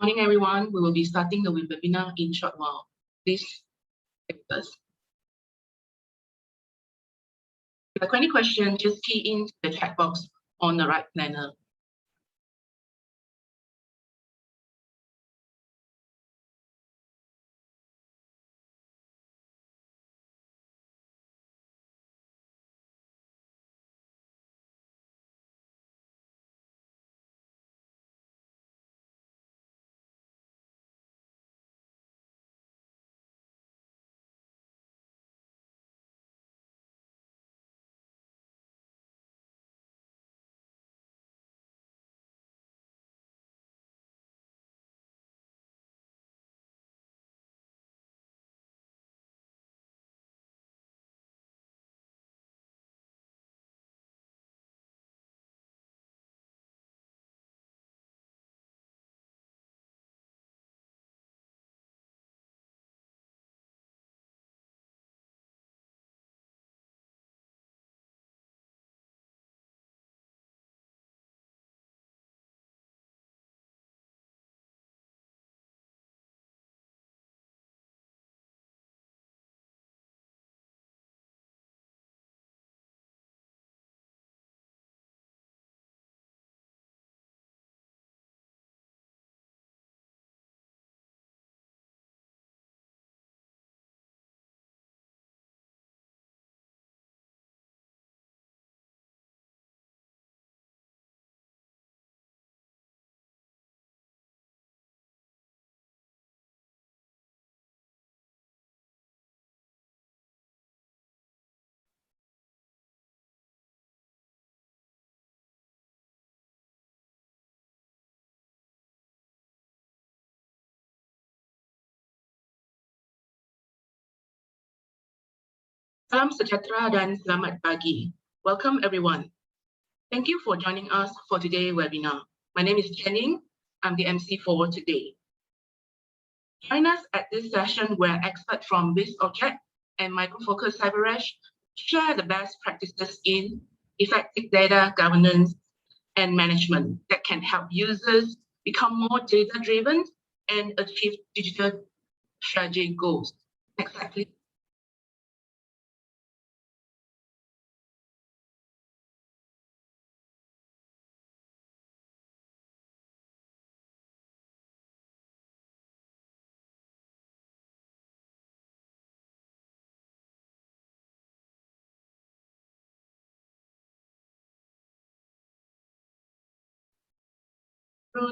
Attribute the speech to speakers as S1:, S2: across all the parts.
S1: Morning, everyone. We will be starting the webinar in a short while. Please take us. If you have any questions, just key in the chat box on the right panel. Salam sejahtera dan selamat pagi. Welcome everyone. Thank you for joining us for today's webinar. My name is Jenny. I'm the MC for today. Join us at this session where experts from Objek and Micro Focus CyberEdge share the best practices in effective data governance and management that can help users become more data-driven and achieve digital strategy goals. Next slide, please.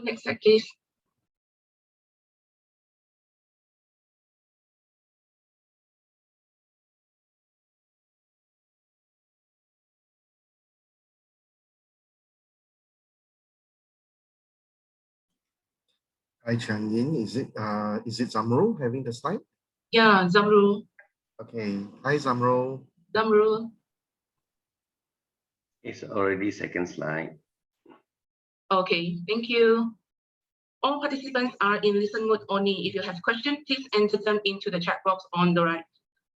S1: Next slide, please.
S2: Hi, Chanyin. Is it Zamro having the slide?
S1: Yeah, Zamru.
S2: Okay. Hi, Zamro.
S1: Zamru.
S3: It's already second slide.
S1: Okay, thank you. All participants are in listen mode only. If you have questions, please enter them into the chat box on the right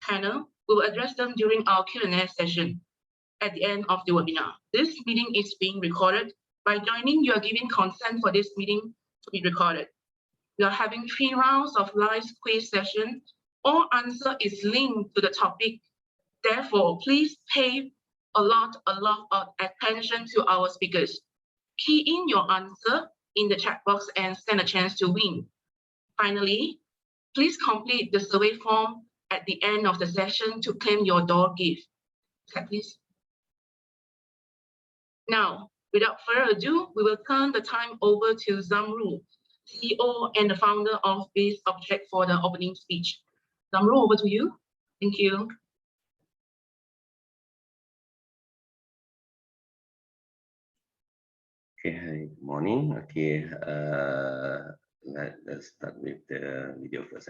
S1: panel. We will address them during our Q&A session at the end of the webinar. This meeting is being recorded. By joining, you are giving consent for this meeting to be recorded. We are having 3 rounds of live quiz session. All answer is linked to the topic. Therefore, please pay a lot of attention to our speakers. Key in your answer in the chat box and stand a chance to win. Finally, please complete the survey form at the end of the session to claim your door gift. Please. Now, without further ado, we will turn the time over to Zamru, CEO and the founder of this Objek for the opening speech. Zamru, over to you. Thank you.
S3: Okay, hi, good morning. Okay, let's start with the video first.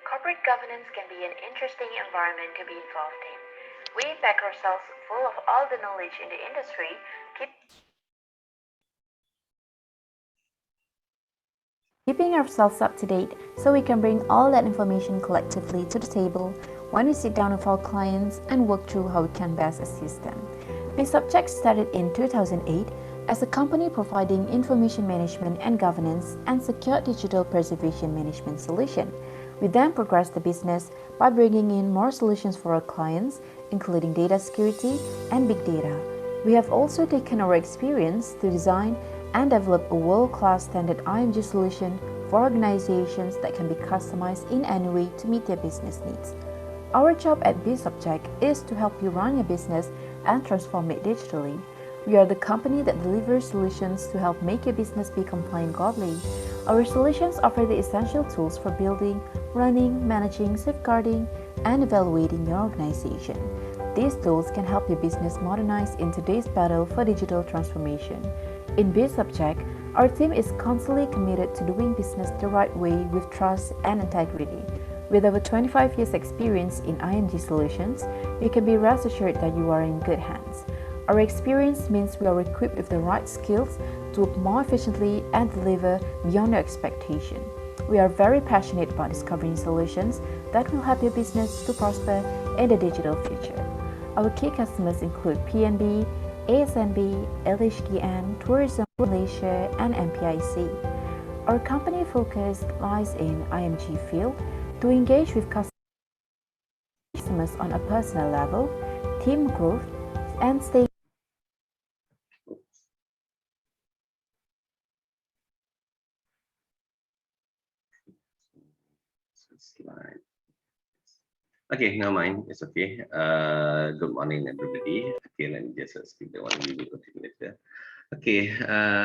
S4: Corporate governance can be an interesting environment to be involved in. We pack ourselves full of all the knowledge in the industry, keeping ourselves up to date so we can bring all that information collectively to the table
S5: when we sit down with our clients and work through how we can best assist them. Objek started in 2008 as a company providing information management and governance and secure digital preservation management solution. We then progressed the business by bringing in more solutions for our clients, including data security and big data. We have also taken our experience to design and develop a world-class standard IMG solution for organizations that can be customized in any way to meet their business needs. Our job at Objek is to help you run your business and transform it digitally. We are the company that delivers solutions to help make your business be compliant globally. Our solutions offer the essential tools for building, running, managing, safeguarding, and evaluating your organization. These tools can help your business modernize in today's battle for digital transformation. In Objek, our team is constantly committed to doing business the right way with trust and integrity. With over 25 years experience in IMG solutions, you can be rest assured that you are in good hands. Our experience means we are equipped with the right skills to work more efficiently and deliver beyond your expectation. We are very passionate about discovering solutions that will help your business to prosper in the digital future. Our key customers include PNB, ASNB, LHDN, Tourism Malaysia, and MPIC. Our company focus lies in IMG field to engage with customers on a personal level, team growth, and stay.
S3: Slide. Okay, never mind. It's okay. Good morning, everybody. Okay, let me just skip the one we will continue later. Okay,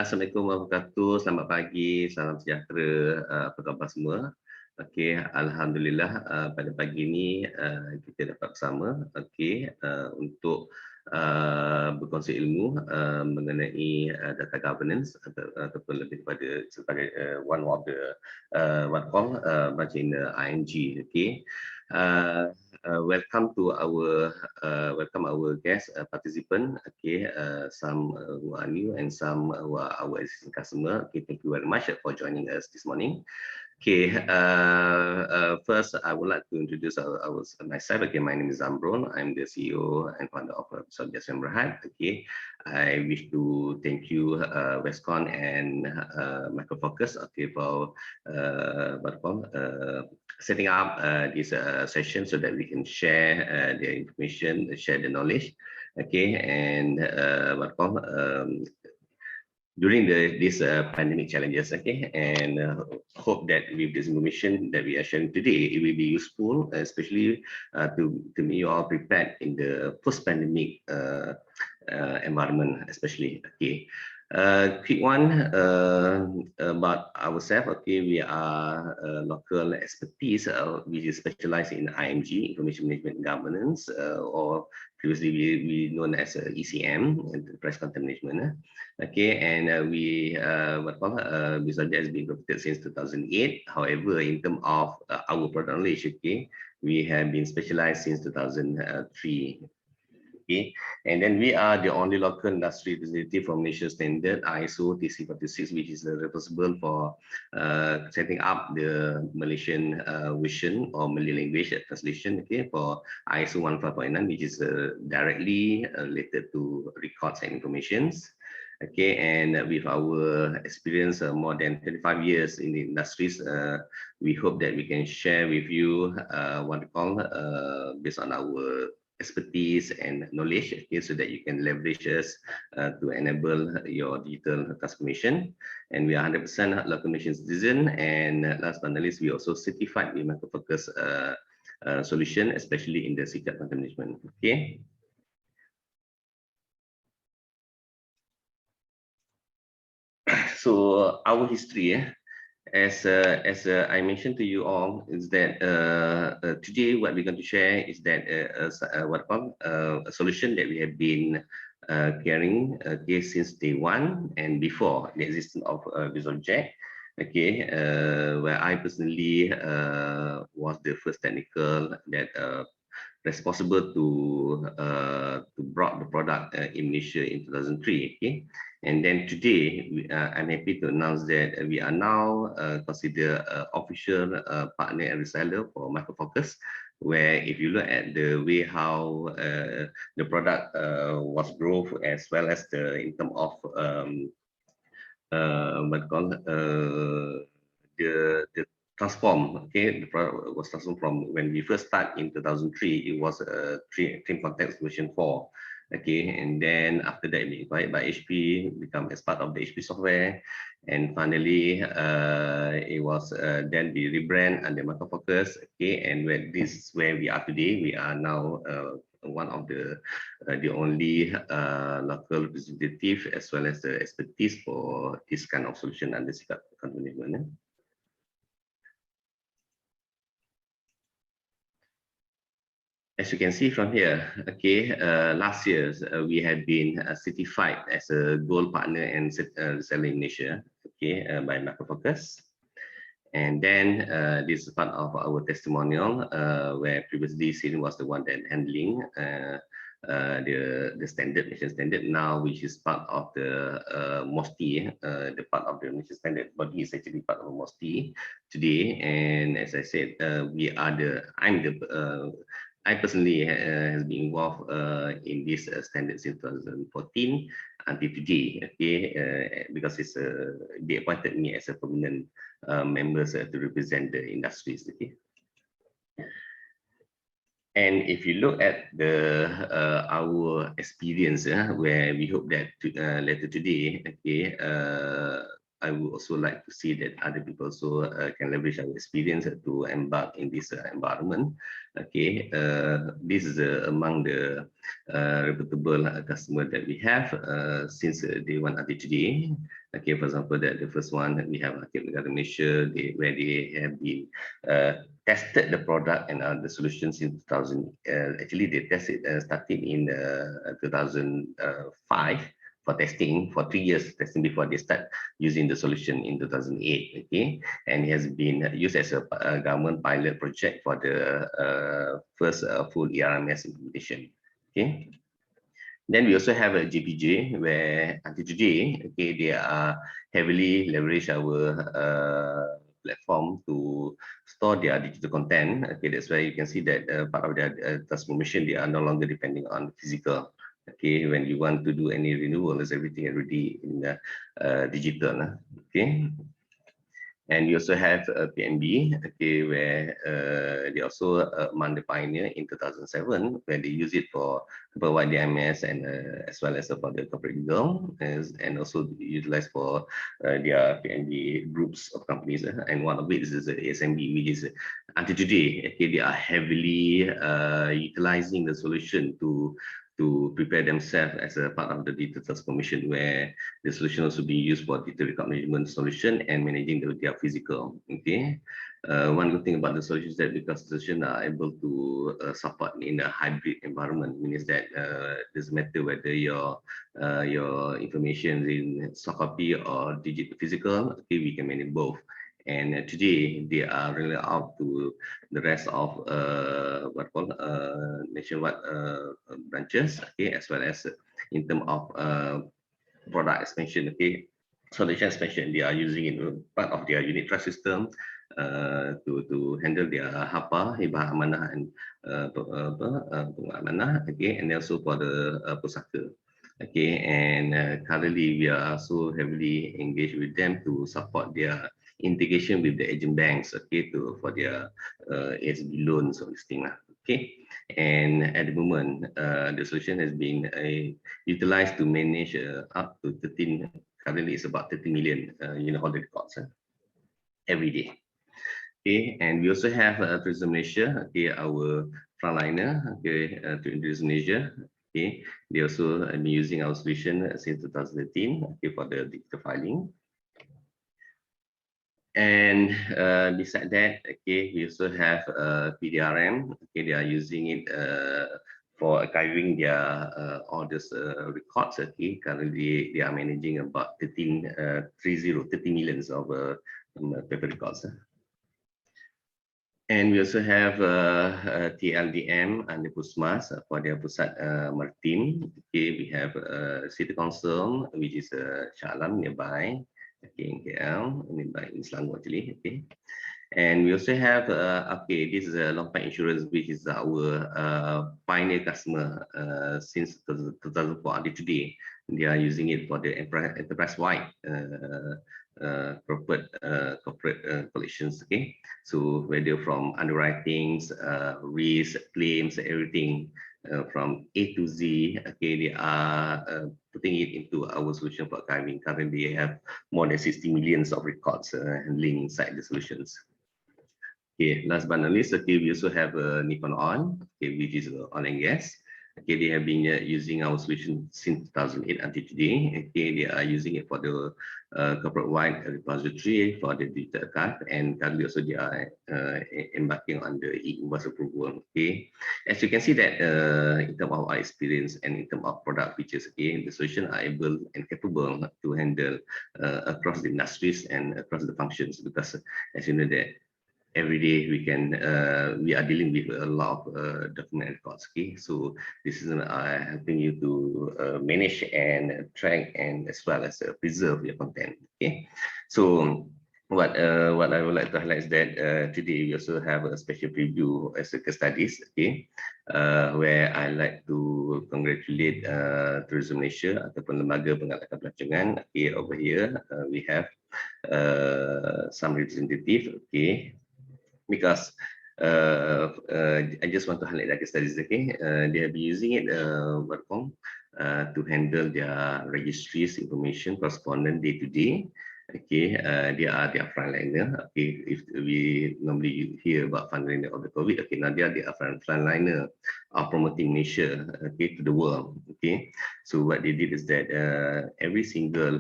S3: Assalamualaikum warahmatullahi wabarakatuh. Selamat pagi, salam sejahtera. Apa khabar semua? Okay, alhamdulillah pada pagi ini kita dapat bersama. Okay, untuk berkongsi ilmu mengenai data governance ataupun lebih kepada sebagai one of the what call macam ING. Okay. Welcome to our guest participant. Okay, some who are new and some who are our existing customer. Okay, thank you very much for joining us this morning. Okay, first I would like to introduce myself. Okay, my name is Amron. I'm the CEO and founder of Objek. Okay, I wish to thank you Westcon and Microfocus. Okay, for setting up this session so that we can share the information, share the knowledge. Okay, and during these pandemic challenges, okay, and hope that with this information that we are sharing today, it will be useful, especially to make you all prepared in the post-pandemic environment, especially. Okay, quick one about ourselves. Okay, we are local expertise which is specialized in IMG, Information Management Governance, or previously we known as ECM, Enterprise Content Management. Okay, and we Objek has been operated since 2008. However, in terms of our product knowledge, okay, we have been specialized since 2003. Okay, and then we are the only local industry representative from Malaysia standard ISO TC46, which is responsible for setting up the Malaysian version or Malay language translation. Okay, for ISO 1549, which is directly related to records and informations. Okay, and with our experience more than 25 years in the industries, we hope that we can share with you what we call based on our expertise and knowledge, okay, so that you can leverage us to enable your digital transformation. And we are 100% local Malaysian citizen. And last but not least, we also certified with Microfocus solution, especially in the secret content management. Okay. So our history, as I mentioned to you all, is that today what we're going to share is that a solution that we have been carrying since day one and before the existence of this object. Okay, where I personally was the first technical that responsible to brought the product in Malaysia in 2003. Okay, and then today I'm happy to announce that we are now considered official partner and reseller for Microfocus. where if you look at the way how the product was growth, as well as the in terms of what call the transform. Okay, the product was transformed from when we first start in 2003. It was a trim context version 4. Okay, and then after that, we acquired by HP, become as part of the HP software, and finally, it was then we rebrand under Market Focus. Okay, and where this is where we are today. We are now one of the only local representative as well as the expertise for this kind of solution under Sikap account management. As you can see from here, okay, last year we had been certified as a gold partner and seller in Asia, okay, by Market Focus. And then this is part of our testimonial, where previously Sin was the one that handling the standard mission standard now, which is part of the MOSTI, the part of the mission standard body is actually part of MOSTI today. And as I said, I personally has been involved in this standard since 2014 until today. Okay, because it's they appointed me as a permanent members to represent the industries. Okay. And if you look at the our experience, where we hope that later today, okay, I would also like to see that other people also can leverage our experience to embark in this environment. Okay, this is among the reputable customer that we have since day one until today. Okay, for example, that the first one that we have Allocate Malaysia, where they have been tested the product and the solutions in 2000. Actually, they tested started in 2005. For testing for 3 years testing before they start using the solution in 2008. Okay, and it has been used as a government pilot project for the first full ERMS implementation. Okay, then we also have a GPJ where until today, okay, they are heavily leverage our platform to store their digital content. Okay, that's why you can see that part of their transformation, they are no longer depending on physical. Okay, when you want to do any renewal, is everything already in the digital. Okay, and you also have PNB, okay, where they also among the pioneer in 2007, where they use it for provide DMS and as well as for the corporate legal, and also utilized for their PNB groups of companies. And one of it is the ASMB, which is until today, okay, they are heavily utilizing the solution to prepare themselves as a part of the digital transformation, where the solution also be used for digital record management solution and managing their physical. Okay, one good thing about the solution is that because the solution are able to support in a hybrid environment, means that doesn't matter whether your information is in soft copy or digital physical. Okay, we can manage both. And today they are really out to the rest of what called nationwide branches, okay, as well as in terms of product expansion. Okay, solution expansion, they are using it part of their unit trust system to handle their HAPA, hibah amanah and amanah. Okay, and also for the pusaka. Okay, and currently we are also heavily engaged with them to support their integration with the agent banks, okay, for their ASB loans or this thing. Okay, and at the moment, the solution has been utilized to manage up to 13. Currently, it's about 30 million holder records every day. Okay, and we also have Tourism Malaysia, okay, our frontliner, okay, to Tourism Malaysia. Okay, they also been using our solution since 2013, okay, for the digital filing. And beside that, okay, we also have PDRM. Okay, they are using it for archiving their all these records. Okay, currently they are managing about 30 millions of paper records. And we also have TLDM and the Pusmas for their Pusat Maritim. Okay, we have City Council, which is Shah Alam nearby. Okay, in KL, in Selangor actually. Okay, And we also have, okay, this is a long-term insurance, which is our pioneer customer since 2004 until today. They are using it for the enterprise-wide corporate collections. Okay, so whether from underwritings, risk, claims, everything from A to Z. Okay, they are putting it into our solution for archiving. Currently, they have more than 60 millions of records handling inside the solutions. Okay, last but not least, okay, we also have Nippon On, okay, which is oil and gas. Okay, they have been using our solution since 2008 until today. Okay, they are using it for the corporate-wide repository for the digital archive, and currently also they are embarking on the e-invoice approval. Okay, as you can see that in terms of our experience and in terms of product features, okay, the solution are able and capable to handle across the industries and across the functions, because as you know that every day we are dealing with a lot of document records. Okay, so this is helping you to manage and track and as well as preserve your content. Okay, so what I would like to highlight is that today we also have a special preview as a case studies. Okay, where I like to congratulate Tourism Malaysia ataupun lembaga pengalakan pelancongan. Okay, over here we have some representative. Okay, because I just want to highlight that studies. Okay, they have been using it to handle their registries information correspondent day to day. Okay, they are their frontliner. Okay, if we normally hear about frontliner of the COVID, okay, now they are frontliner of promoting Malaysia, okay, to the world. Okay, so what they did is that every single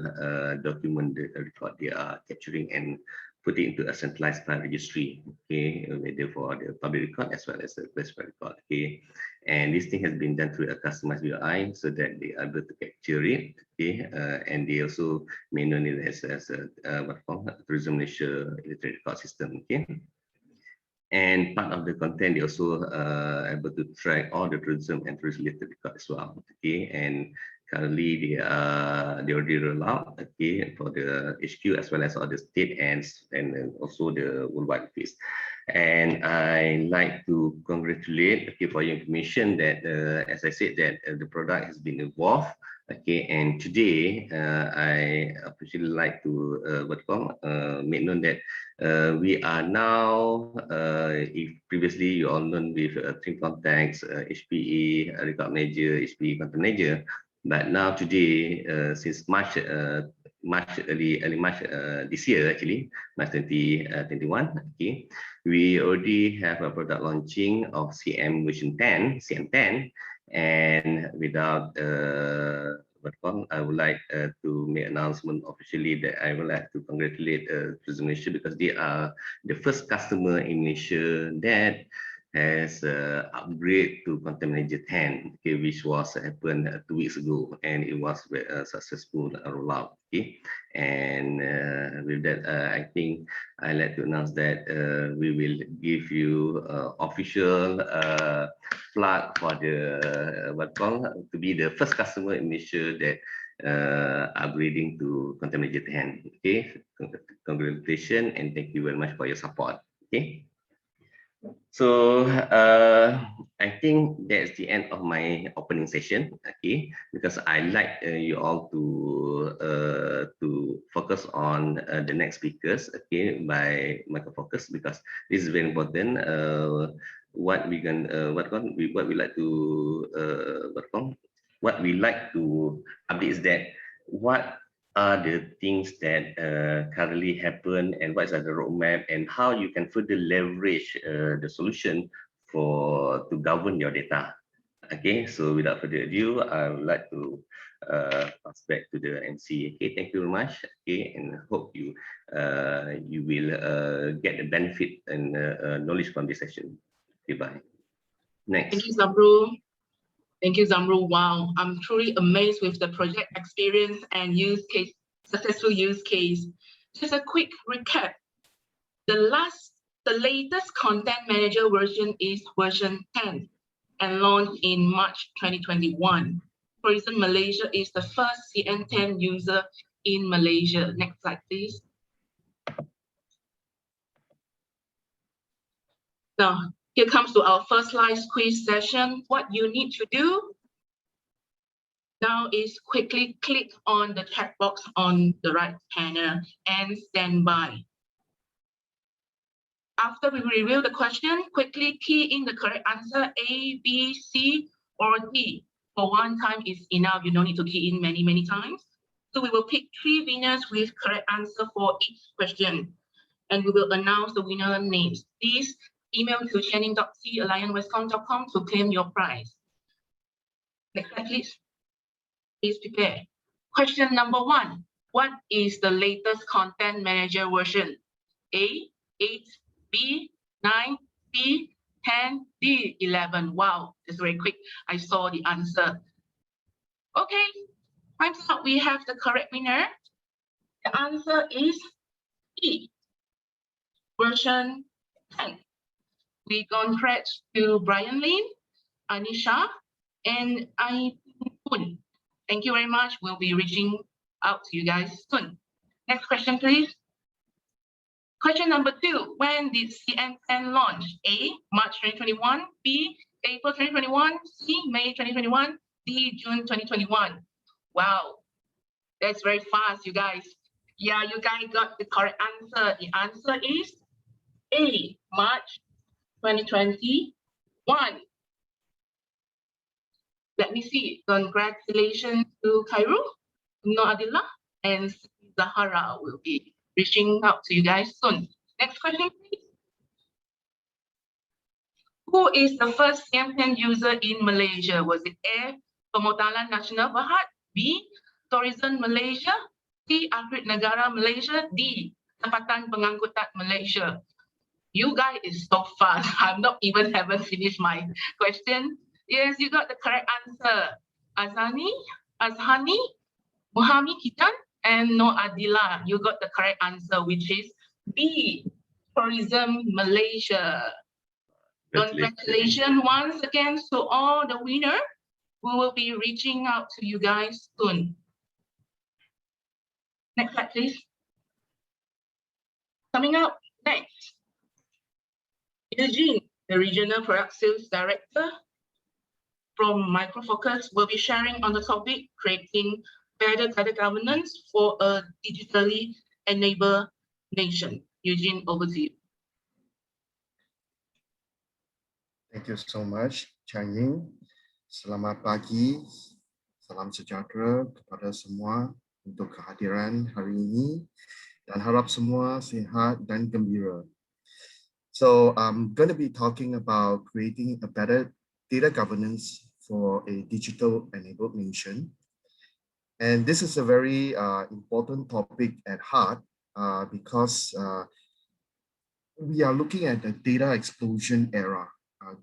S3: document record they are capturing and put it into a centralized file registry, okay, whether for the public record as well as the classified record, okay. And this thing has been done through a customized UI so that they are able to capture it, okay, and they also may know it as what called Tourism Malaysia Electronic Record System, okay. And part of the content, they also able to track all the tourism and tourism related records as well, okay. And currently, they already roll out, okay, for the HQ as well as all the state and also the worldwide phase. And I like to congratulate, okay, for your information that as I said that the product has been evolved, okay. And today I officially like to make known that we are now, if previously you all known with Team Contacts, HPE, Record Manager, HPE Content Manager. But now today, since early March this year, actually, March 2021, okay, we already have a product launching of CM version 10, CM10, and without I would like to make announcement officially that I would like to congratulate Tourism Malaysia, because they are the first customer in Malaysia that has upgrade to Content Manager 10, okay, which was happened 2 weeks ago, and it was a successful rollout. Okay, and with that, I think I like to announce that we will give you official plug for the to be the first customer in Malaysia that upgrading to Content Manager 10. Okay, congratulations and thank you very much for your support. Okay. So I think that's the end of my opening session, okay, because I like you all to focus on the next speakers, okay, by micro focus, because this is very important. What we like to update is that what are the things that currently happen and what is the roadmap and how you can further leverage the solution to govern your data. Okay, so without further ado, I would like to pass back to the MC. Okay, thank you very much. Okay, and hope you will get the benefit and knowledge from this session. Goodbye. Next.
S1: Thank you, Zamru. Thank you, Zamru. Wow, I'm truly amazed with the project experience and successful use case. Just a quick recap. The latest Content Manager version is version 10 and launched in March 2021. Tourism Malaysia is the first CN10 user in Malaysia. Next slide, please. Now, here comes to our first live quiz session. What you need to do now is quickly click on the chat box on the right panel and stand by. After we review the question, quickly key in the correct answer A, B, C, or D. For one time is enough. You don't need to key in many times. So we will pick 3 winners with correct answer for each question. And we will announce the winner names. Please email to channing.c@alliancewestcom.com to claim your prize. Next slide, please. Please prepare. Question number 1. What is the latest content manager version? A, 8, B, 9, C, 10, D, 11. Wow, that's very quick. I saw the answer. Okay, time's up. We have the correct winner. The answer is E, version 10. We congrats to Brian Lin, Anisha, and Aipun. Thank you very much. We'll be reaching out to you guys soon. Next question, please. Question number 2. When did CN10 launch? A, March 2021, B, April 2021, C, May 2021, D, June 2021. Wow, that's very fast, you guys. Yeah, you guys got the correct answer. The answer is A, March 2021. Let me see. Congratulations to Khairul, Adila, and Zahara will be reaching out to you guys soon. Next question, please. Who is the first CN10 user in Malaysia? Was it A, Pemotalan Nasional Berhad, B, Tourism Malaysia, C, Akrit Negara Malaysia, D, Tempatan Pengangkutan Malaysia? You guys is so fast. I'm not even haven't finished my question. Yes, you got the correct answer. Azhani, Muhammad Kitan, and No Adila. You got the correct answer, which is B, Tourism Malaysia. Congratulations once again to all the winners. We will be reaching out to you guys soon. Next slide, please. Coming up next, Eugene, the Regional Product Sales Director from Microfocus, will be sharing on the topic creating better data governance for a digitally enabled nation. Eugene, over to you.
S2: Thank you so much, Channing. Selamat pagi, salam sejahtera kepada semua untuk kehadiran hari ini dan harap semua sihat dan gembira. So I'm going to be talking about creating a better data governance for a digital enabled nation. And this is a very important topic at heart because we are looking at the data explosion era.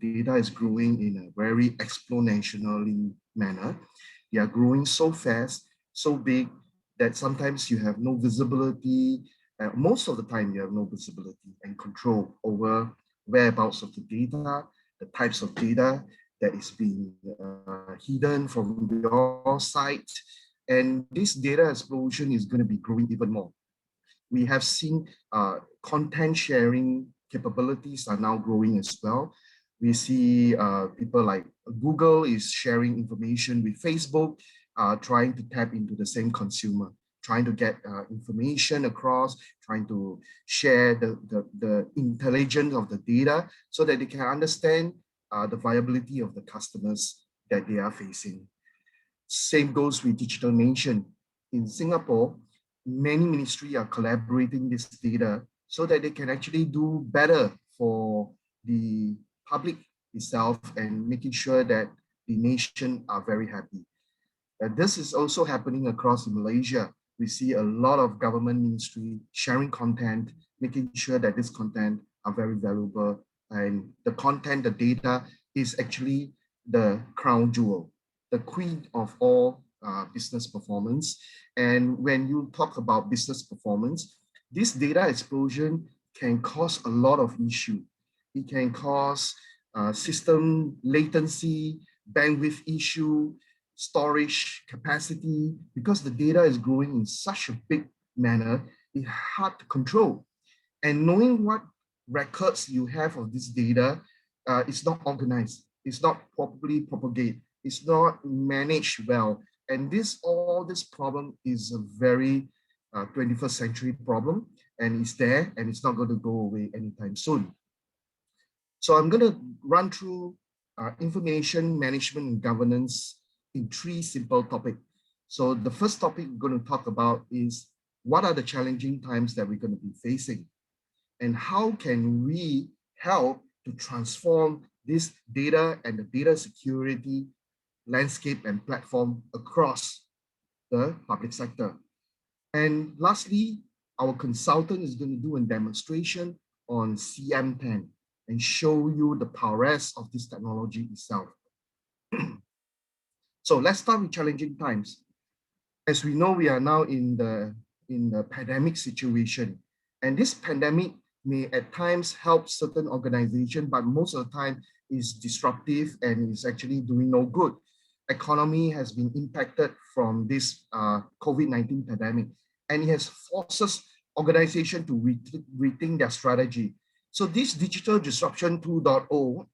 S2: Data is growing in a very exponentially manner. They are growing so fast, so big that sometimes you have no visibility. Most of the time you have no visibility and control over whereabouts of the data, the types of data that is being hidden from your site. And this data explosion is going to be growing even more. We have seen content sharing capabilities are now growing as well. We see people like Google is sharing information with Facebook, trying to tap into the same consumer, trying to get information across, trying to share the intelligence of the data so that they can understand the viability of the customers that they are facing. Same goes with Digital Nation. In Singapore, many ministries are collaborating this data so that they can actually do better for the public itself and making sure that the nation are very happy. This is also happening across Malaysia. We see a lot of government ministry sharing content, making sure that this content are very valuable, and the content, the data is actually the crown jewel, the queen of all business performance. And when you talk about business performance, this data explosion can cause a lot of issue. It can cause system latency, bandwidth issue, storage capacity, because the data is growing in such a big manner, it's hard to control. And knowing what records you have of this data, it's not organized, it's not properly propagated, it's not managed well. And all this problem is a very 21st century problem, and it's there, and it's not going to go away anytime soon. So I'm going to run through information management and governance in 3 simple topics. So the first topic we're going to talk about is what are the challenging times that we're going to be facing, and how can we help to transform this data and the data security landscape and platform across the public sector. And lastly, our consultant is going to do a demonstration on CM10 and show you the prowess of this technology itself. So let's start with challenging times. As we know, we are now in the pandemic situation, and this pandemic may at times help certain organizations, but most of the time is disruptive and is actually doing no good. Economy has been impacted from this COVID-19 pandemic, and it has forces organizations to rethink their strategy. So this digital disruption 2.0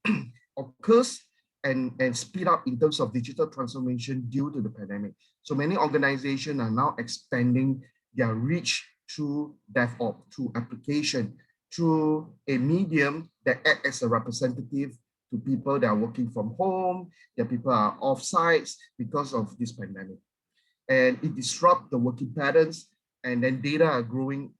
S2: occurs and speed up in terms of digital transformation due to the pandemic. So many organizations are now expanding their reach through DevOps, through application, through a medium that acts as a representative to people that are working from home, that people are off-sites because of this pandemic. And it disrupts the working patterns, and then data are growing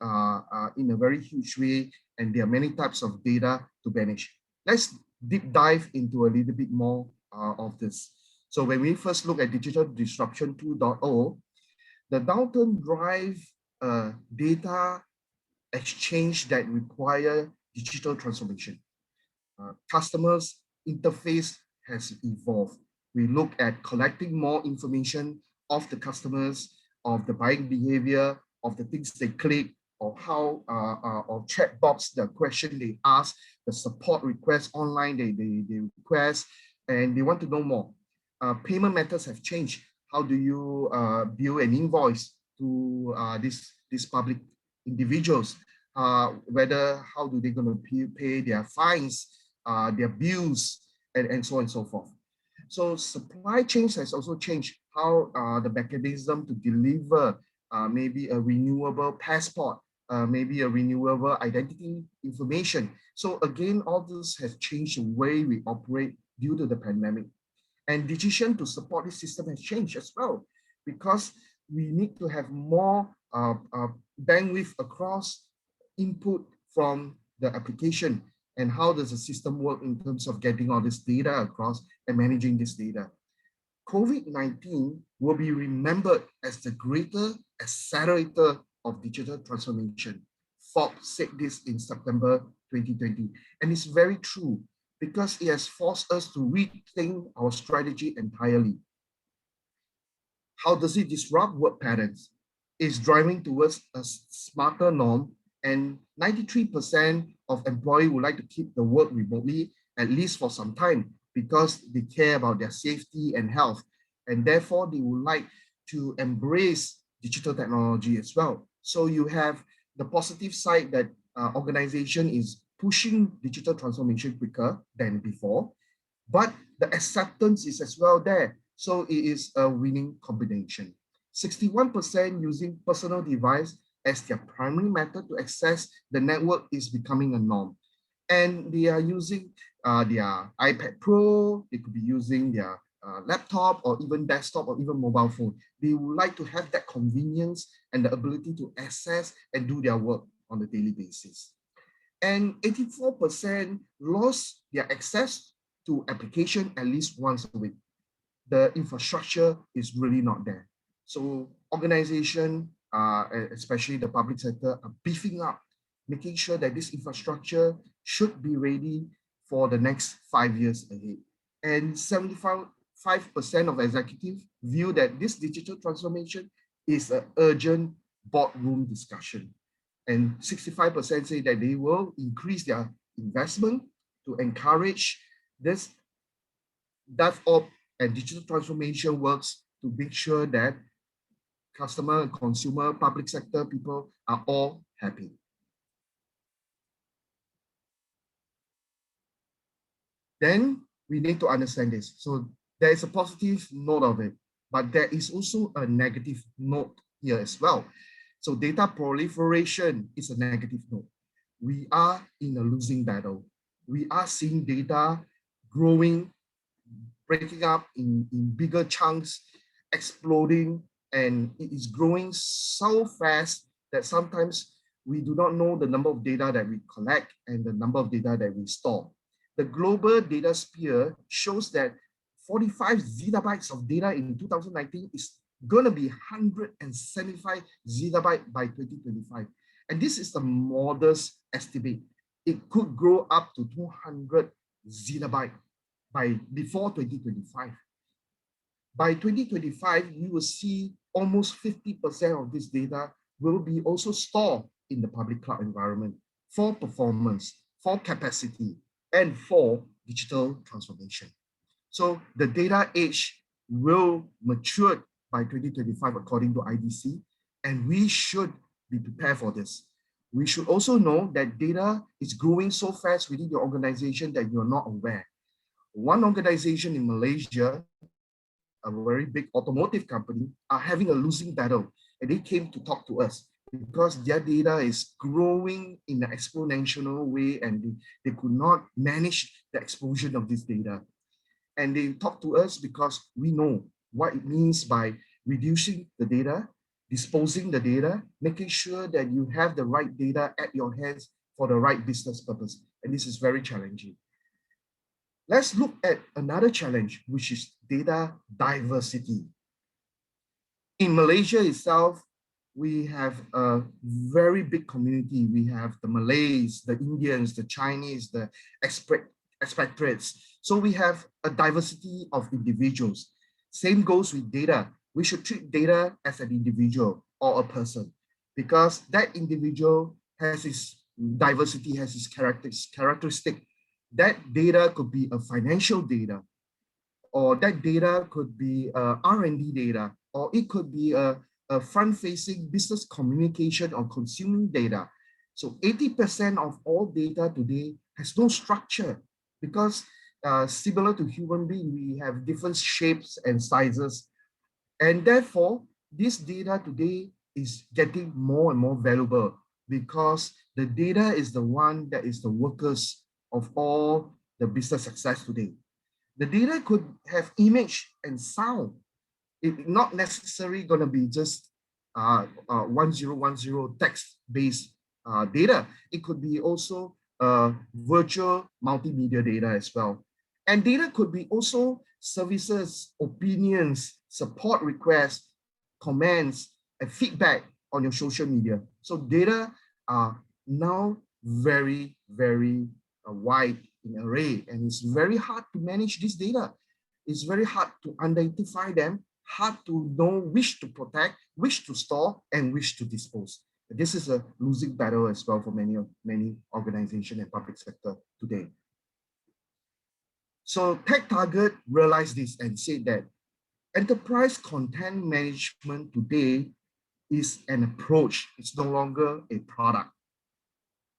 S2: in a very huge way, and there are many types of data to manage. Let's deep dive into a little bit more of this. So when we first look at digital disruption 2.0, the downturn drive data exchange that require digital transformation. Customers interface has evolved. We look at collecting more information of the customers, of the buying behavior, of the things they click, or how, or chat box, the question they ask, the support request online they request, and they want to know more. Payment methods have changed. How do you bill an invoice to these public individuals? Whether how do they going to pay their fines, their bills, and so on and so forth. So supply chains has also changed. How the mechanism to deliver maybe a renewable passport, maybe a renewable identity information. So again, all this has changed the way we operate due to the pandemic. And decision to support this system has changed as well, because we need to have more bandwidth across input from the application, and how does the system work in terms of getting all this data across and managing this data. COVID-19 will be remembered as the greater accelerator of digital transformation. Forbes said this in September 2020, and it's very true, because it has forced us to rethink our strategy entirely. How does it disrupt work patterns? It's driving towards a smarter norm, and 93% of employees would like to keep the work remotely, at least for some time, because they care about their safety and health, and therefore they would like to embrace digital technology as well. So you have the positive side that organization is pushing digital transformation quicker than before, but the acceptance is as well there. So it is a winning combination. 61% using personal device as their primary method to access the network is becoming a norm. And they are using their iPad Pro, they could be using their laptop or even desktop or even mobile phone. They would like to have that convenience and the ability to access and do their work on a daily basis. And 84% lost their access to application at least once a week. The infrastructure is really not there. So organization, especially the public sector, are beefing up, making sure that this infrastructure should be ready for the next 5 years ahead. And 75% of executives view that this digital transformation is an urgent boardroom discussion. And 65% say that they will increase their investment to encourage this DevOps and digital transformation works to make sure that customer, consumer, public sector people are all happy. then we need to understand this. So there is a positive note of it, but there is also a negative note here as well. So data proliferation is a negative note. We are in a losing battle. We are seeing data growing, breaking up in bigger chunks, exploding, and it is growing so fast that sometimes we do not know the number of data that we collect and the number of data that we store. The global data sphere shows that 45 zettabytes of data in 2019 is going to be 175 zettabytes by 2025. And this is the modest estimate. It could grow up to 200 zettabytes before 2025. By 2025, you will see almost 50% of this data will be also stored in the public cloud environment for performance, for capacity, and for digital transformation. So the data age will mature by 2025 according to IDC, and we should be prepared for this. We should also know that data is growing so fast within the organization that you're not aware. One organization in Malaysia, a very big automotive company, are having a losing battle, and they came to talk to us because their data is growing in an exponential way, and they could not manage the explosion of this data. And they talk to us because we know what it means by reducing the data, disposing the data, making sure that you have the right data at your hands for the right business purpose. And this is very challenging. Let's look at another challenge, which is data diversity. In Malaysia itself, we have a very big community. We have the Malays, the Indians, the Chinese, the expatriates. So we have a diversity of individuals. Same goes with data. We should treat data as an individual or a person, because that individual has its diversity, has its characteristic. That data could be a financial data, or that data could be R&D data, or it could be a front-facing business communication or consuming data. So 80% of all data today has no structure, because similar to human being, we have different shapes and sizes. And therefore, this data today is getting more and more valuable, because the data is the one that is the workers of all the business success today. The data could have image and sound. It's not necessarily going to be just 1010 text-based data. It could be also virtual multimedia data as well. And data could be also services, opinions, support requests, comments, and feedback on your social media. So data are now very, very wide in array, and it's very hard to manage this data. It's very hard to identify them, hard to know which to protect, which to store, and which to dispose. This is a losing battle as well for many organizations and public sector today. So TechTarget realized this and said that enterprise content management today is an approach. It's no longer a product.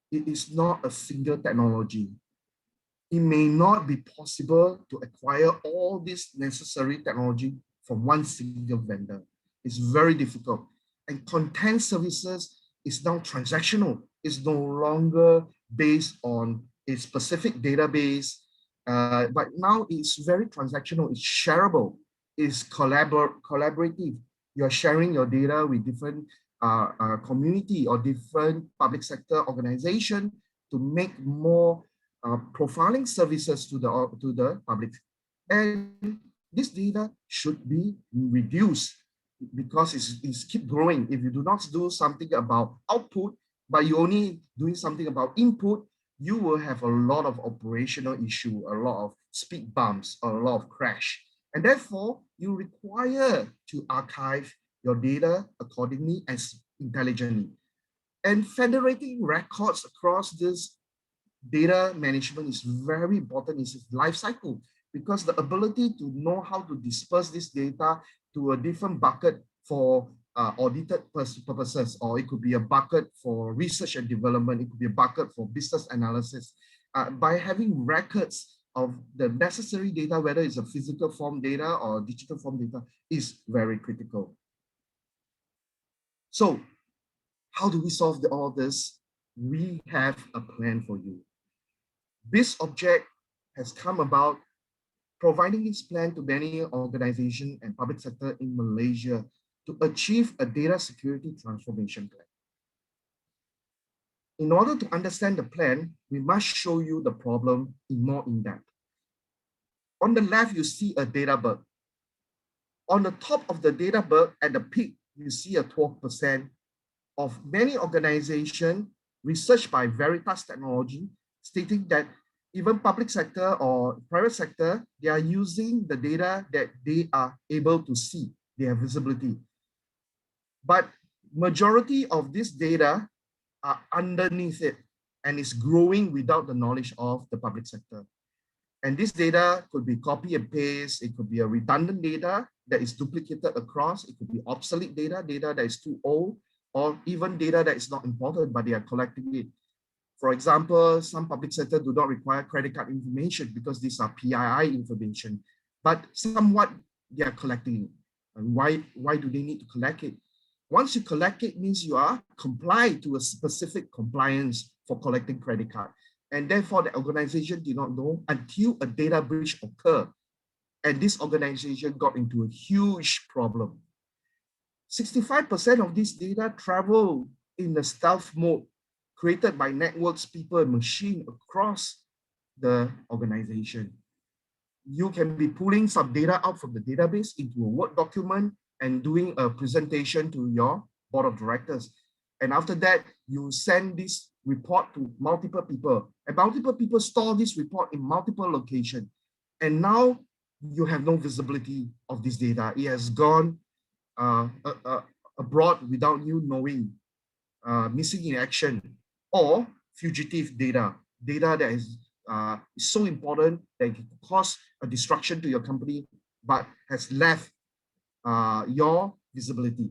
S2: It is not a single technology. It may not be possible to acquire all this necessary technology from one single vendor. It's very difficult. And content services is now transactional. It's no longer based on a specific database, but now it's very transactional. It's shareable. It's collaborative. You're sharing your data with different community or different public sector organization to make more profiling services to the public. And this data should be reduced because it's keep growing. If you do not do something about output, but you only doing something about input, you will have a lot of operational issue, a lot of speed bumps, a lot of crash. And therefore, you require to archive your data accordingly and intelligently. And federating records across this data management is very important in its life cycle, because the ability to know how to disperse this data to a different bucket for audited purposes, or it could be a bucket for research and development, it could be a bucket for business analysis. By having records of the necessary data, whether it's a physical form data or digital form data, is very critical. So how do we solve all this? We have a plan for you. This object has come about providing its plan to many organizations and public sector in Malaysia to achieve a data security transformation plan. In order to understand the plan, we must show you the problem more in depth. On the left, you see a data bug. On the top of the data bug, at the peak, you see a 12% of many organizations researched by Veritas Technology stating that even public sector or private sector, they are using the data that they are able to see, they have visibility. But majority of this data are underneath it and is growing without the knowledge of the public sector. And this data could be copy and paste, it could be a redundant data that is duplicated across, it could be obsolete data, data that is too old, or even data that is not important, but they are collecting it. For example, some public sector do not require credit card information because these are PII information, but somewhat they are collecting it. And why do they need to collect it? Once you collect it, means you are compliant to a specific compliance for collecting credit card. And therefore the organization did not know until a data breach occurred. And this organization got into a huge problem. 65% of this data travel in the stealth mode created by networks, people, and machine across the organization. You can be pulling some data out from the database into a Word document and doing a presentation to your board of directors. And after that, you send this report to multiple people, and multiple people store this report in multiple locations. And now you have no visibility of this data. It has gone abroad without you knowing, missing in action, or fugitive data, data that is so important that it can cause a destruction to your company, but has left your visibility.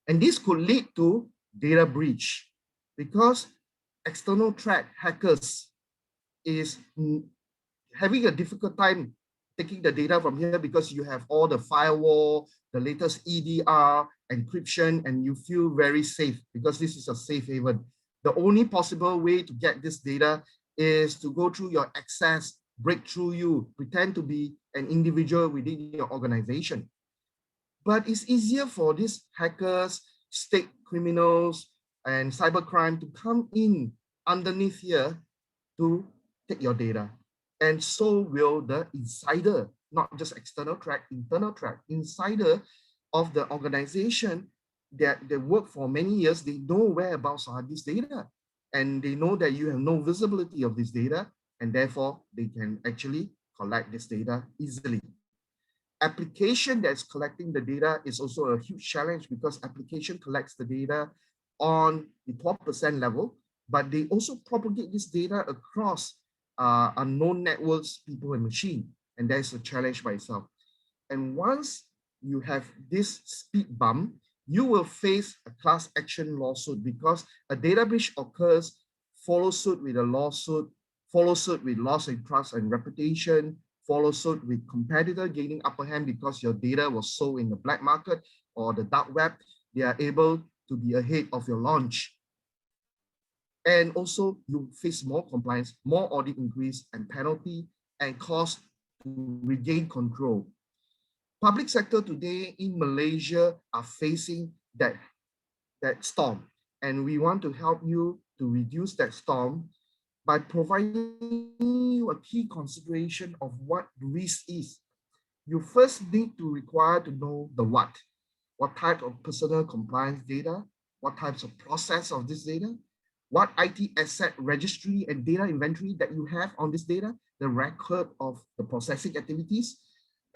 S2: And this could lead to data breach because external threat hackers is having a difficult time taking the data from here because you have all the firewall, the latest EDR, encryption, and you feel very safe because this is a safe haven. The only possible way to get this data is to go through your access, break through you, pretend to be an individual within your organization. But it's easier for these hackers, state criminals, and cybercrime to come in underneath here to take your data. And so will the insider, not just external threat, internal threat, insider of the organization that they work for many years, they know whereabouts are this data. And they know that you have no visibility of this data, and therefore they can actually collect this data easily. Application that's collecting the data is also a huge challenge because application collects the data on the 12% level, but they also propagate this data across unknown networks, people, and machine. And that's a challenge by itself. And once you have this speed bump, you will face a class action lawsuit because a data breach occurs, follow suit with a lawsuit, follow suit with loss of trust and reputation, follow suit with competitor gaining upper hand because your data was sold in the black market or the dark web. They are able to be ahead of your launch. And also you face more compliance, more audit increase and penalty and cost to regain control. Public sector today in Malaysia are facing that storm, and we want to help you to reduce that storm by providing you a key consideration of what risk is. You first need to require to know the what type of personal compliance data, what types of process of this data, what IT asset registry and data inventory that you have on this data, the record of the processing activities,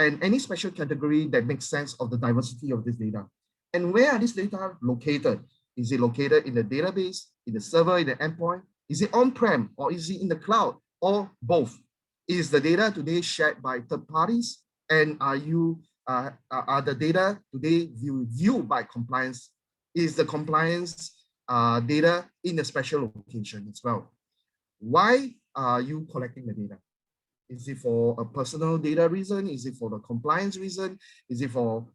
S2: and any special category that makes sense of the diversity of this data. And where are these data located? Is it located in the database, in the server, in the endpoint? Is it on-prem or is it in the cloud or both? Is the data today shared by third parties? And are the data today viewed by compliance? Is the compliance data in a special location as well? Why are you collecting the data? Is it for a personal data reason? Is it for the compliance reason? Is it for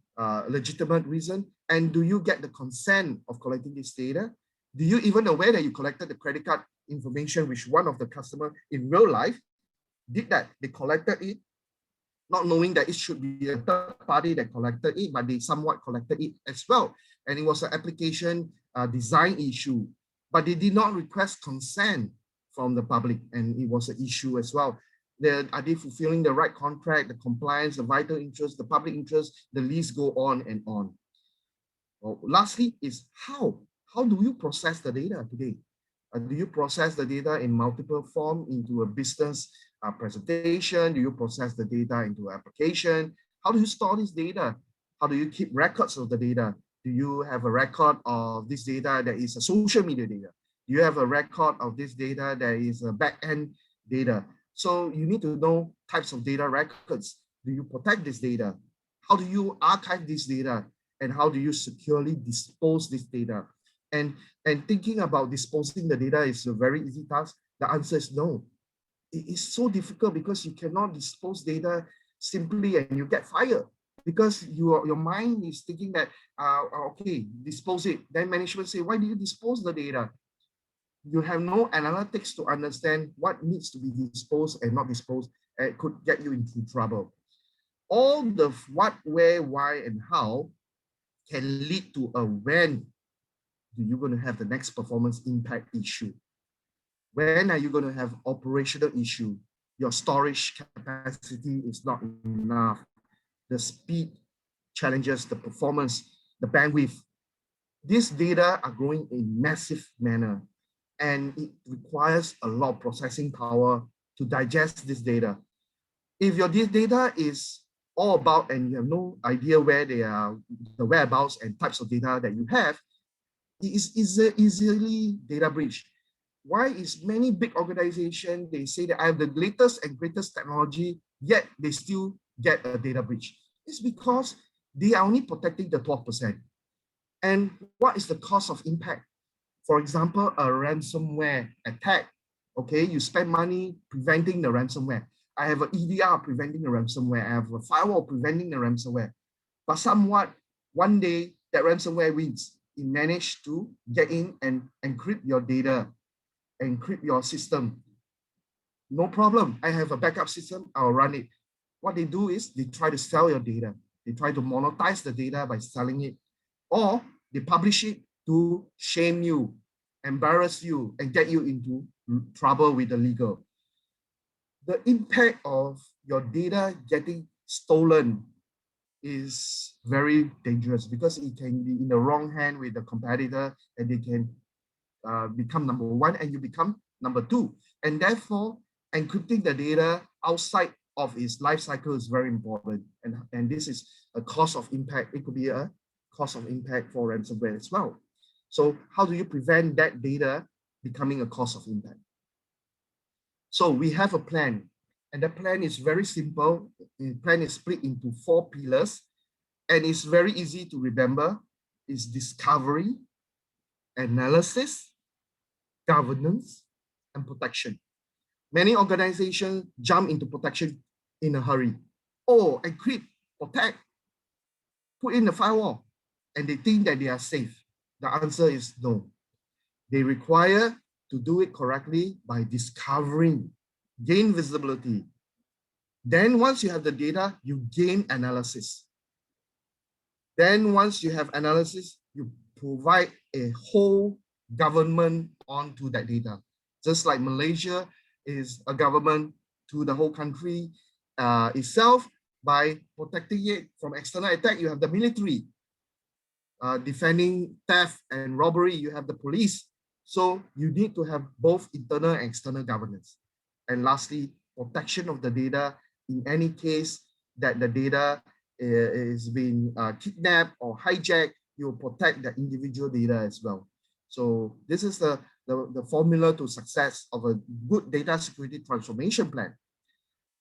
S2: legitimate reason? And do you get the consent of collecting this data? Do you even aware that you collected the credit card information, which one of the customer in real life did that? They collected it, not knowing that it should be a third party that collected it, but they somewhat collected it as well. And it was an application design issue, but they did not request consent from the public, and it was an issue as well. Are they fulfilling the right contract, the compliance, the vital interest, the public interest? The list go on and on. Well, lastly is how do you process the data today? Do you process the data in multiple form into a business presentation? Do you process the data into application? How do you store this data? How do you keep records of the data? Do you have a record of this data that is a social media data? Do you have a record of this data that is a back-end data? So you need to know types of data records. Do you protect this data? How do you archive this data? And how do you securely dispose this data? And thinking about disposing the data is a very easy task. The answer is no. It is so difficult because you cannot dispose data simply and you get fired because your mind is thinking that, okay, dispose it. Then management say, why do you dispose the data? You have no analytics to understand what needs to be disposed and not disposed, and it could get you into trouble. All the what, where, why, and how can lead to a when do you going to have the next performance impact issue? When are you going to have operational issue? Your storage capacity is not enough. The speed challenges, the performance, the bandwidth. These data are growing in massive manner, and it requires a lot of processing power to digest this data. If your data is all about and you have no idea where they are, the whereabouts and types of data that you have, it is easily data breach. Why is many big organizations, they say that I have the latest and greatest technology, yet they still get a data breach? It's because they are only protecting the 12%. And what is the cost of impact? For example, a ransomware attack. Okay, you spend money preventing the ransomware. I have an EDR preventing the ransomware. I have a firewall preventing the ransomware. But somewhat, one day, that ransomware wins. It managed to get in and encrypt your data, encrypt your system. No problem. I have a backup system. I'll run it. What they do is they try to sell your data. They try to monetize the data by selling it, or they publish it to shame you, embarrass you, and get you into trouble with the legal. The impact of your data getting stolen is very dangerous because it can be in the wrong hand with the competitor, and they can become number one and you become number two. And therefore, encrypting the data outside of its life cycle is very important. And this is a cause of impact. It could be a cause of impact for ransomware as well. So how do you prevent that data becoming a cause of impact? So we have a plan, and the plan is very simple. The plan is split into 4 pillars, and it's very easy to remember. It's discovery, analysis, governance, and protection. Many organizations jump into protection in a hurry. Oh, encrypt, protect, put in the firewall, and they think that they are safe. The answer is no. They require to do it correctly by discovering, gain visibility. Then once you have the data, you gain analysis. Then once you have analysis, you provide a whole government onto that data. Just like Malaysia is a government to the whole country itself, by protecting it from external attack, you have the military. Defending theft and robbery, you have the police. So you need to have both internal and external governance. And lastly, protection of the data. In any case that the data is being kidnapped or hijacked, you protect the individual data as well. So this is the formula to success of a good data security transformation plan.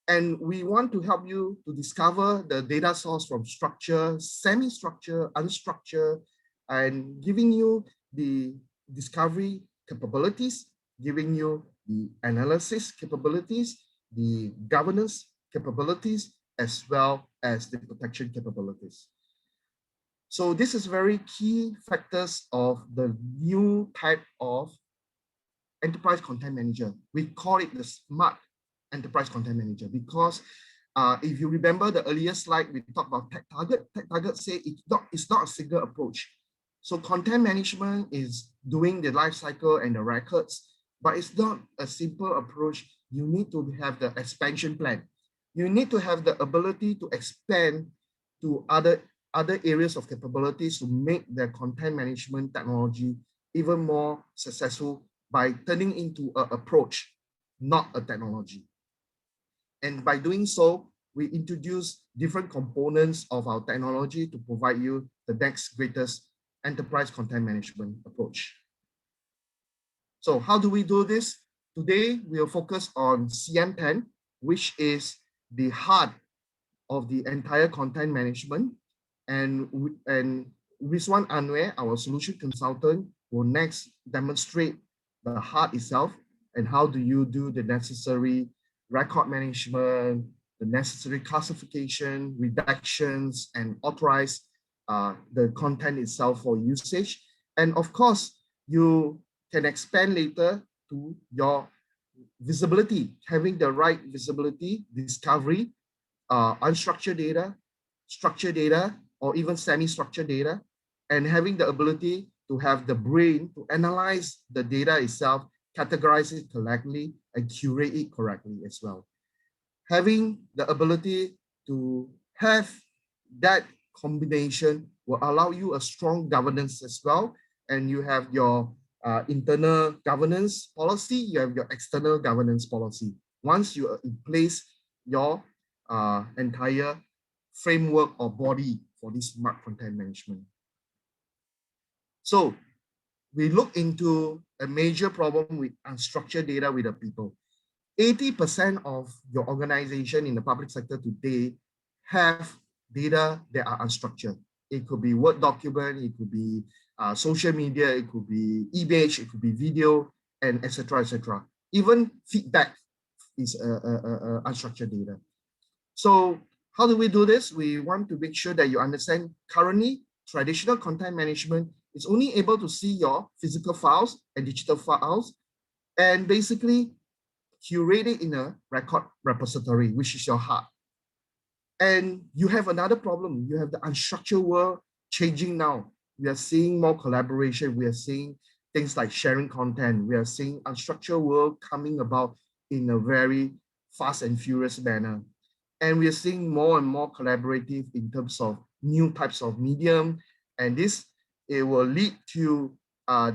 S2: And we want to help you to discover the data source from structure, semi-structure, unstructured, and giving you the discovery capabilities, giving you the analysis capabilities, the governance capabilities as well as the protection capabilities. So this is very key factors of the new type of enterprise content manager. We call it the smart enterprise content manager because if you remember the earlier slide, we talked about tech target. Tech target say it's not a single approach. So content management is doing the life cycle and the records, but it's not a simple approach. You need to have the expansion plan. You need to have the ability to expand to other areas of capabilities to make the content management technology even more successful by turning into an approach, not a technology. And by doing so, we introduce different components of our technology to provide you the next greatest enterprise content management approach. So how do we do this? Today, we'll focus on CM10, which is the heart of the entire content management. And Rizwan Anwar, our solution consultant, will next demonstrate the heart itself and how do you do the necessary record management, the necessary classification, redactions, and authorize the content itself for usage. And of course, you can expand later to your visibility, having the right visibility, discovery, unstructured data, structured data, or even semi-structured data, and having the ability to have the brain to analyze the data itself, categorize it correctly, and curate it correctly as well. Having the ability to have that combination will allow you a strong governance as well. And you have your internal governance policy, you have your external governance policy. Once you are in place your entire framework or body for this smart content management. So we look into a major problem with unstructured data with the people. 80% of your organization in the public sector today have data that are unstructured. It could be Word document, it could be social media, it could be image, it could be video, and etc. etc. Even feedback is unstructured data. So how do we do this? We want to make sure that you understand currently traditional content management is only able to see your physical files and digital files and basically curate it in a record repository, which is your heart. And you have another problem. You have the unstructured world changing now. We are seeing more collaboration. We are seeing things like sharing content. We are seeing unstructured world coming about in a very fast and furious manner. And we are seeing more and more collaborative in terms of new types of medium. And this, it will lead to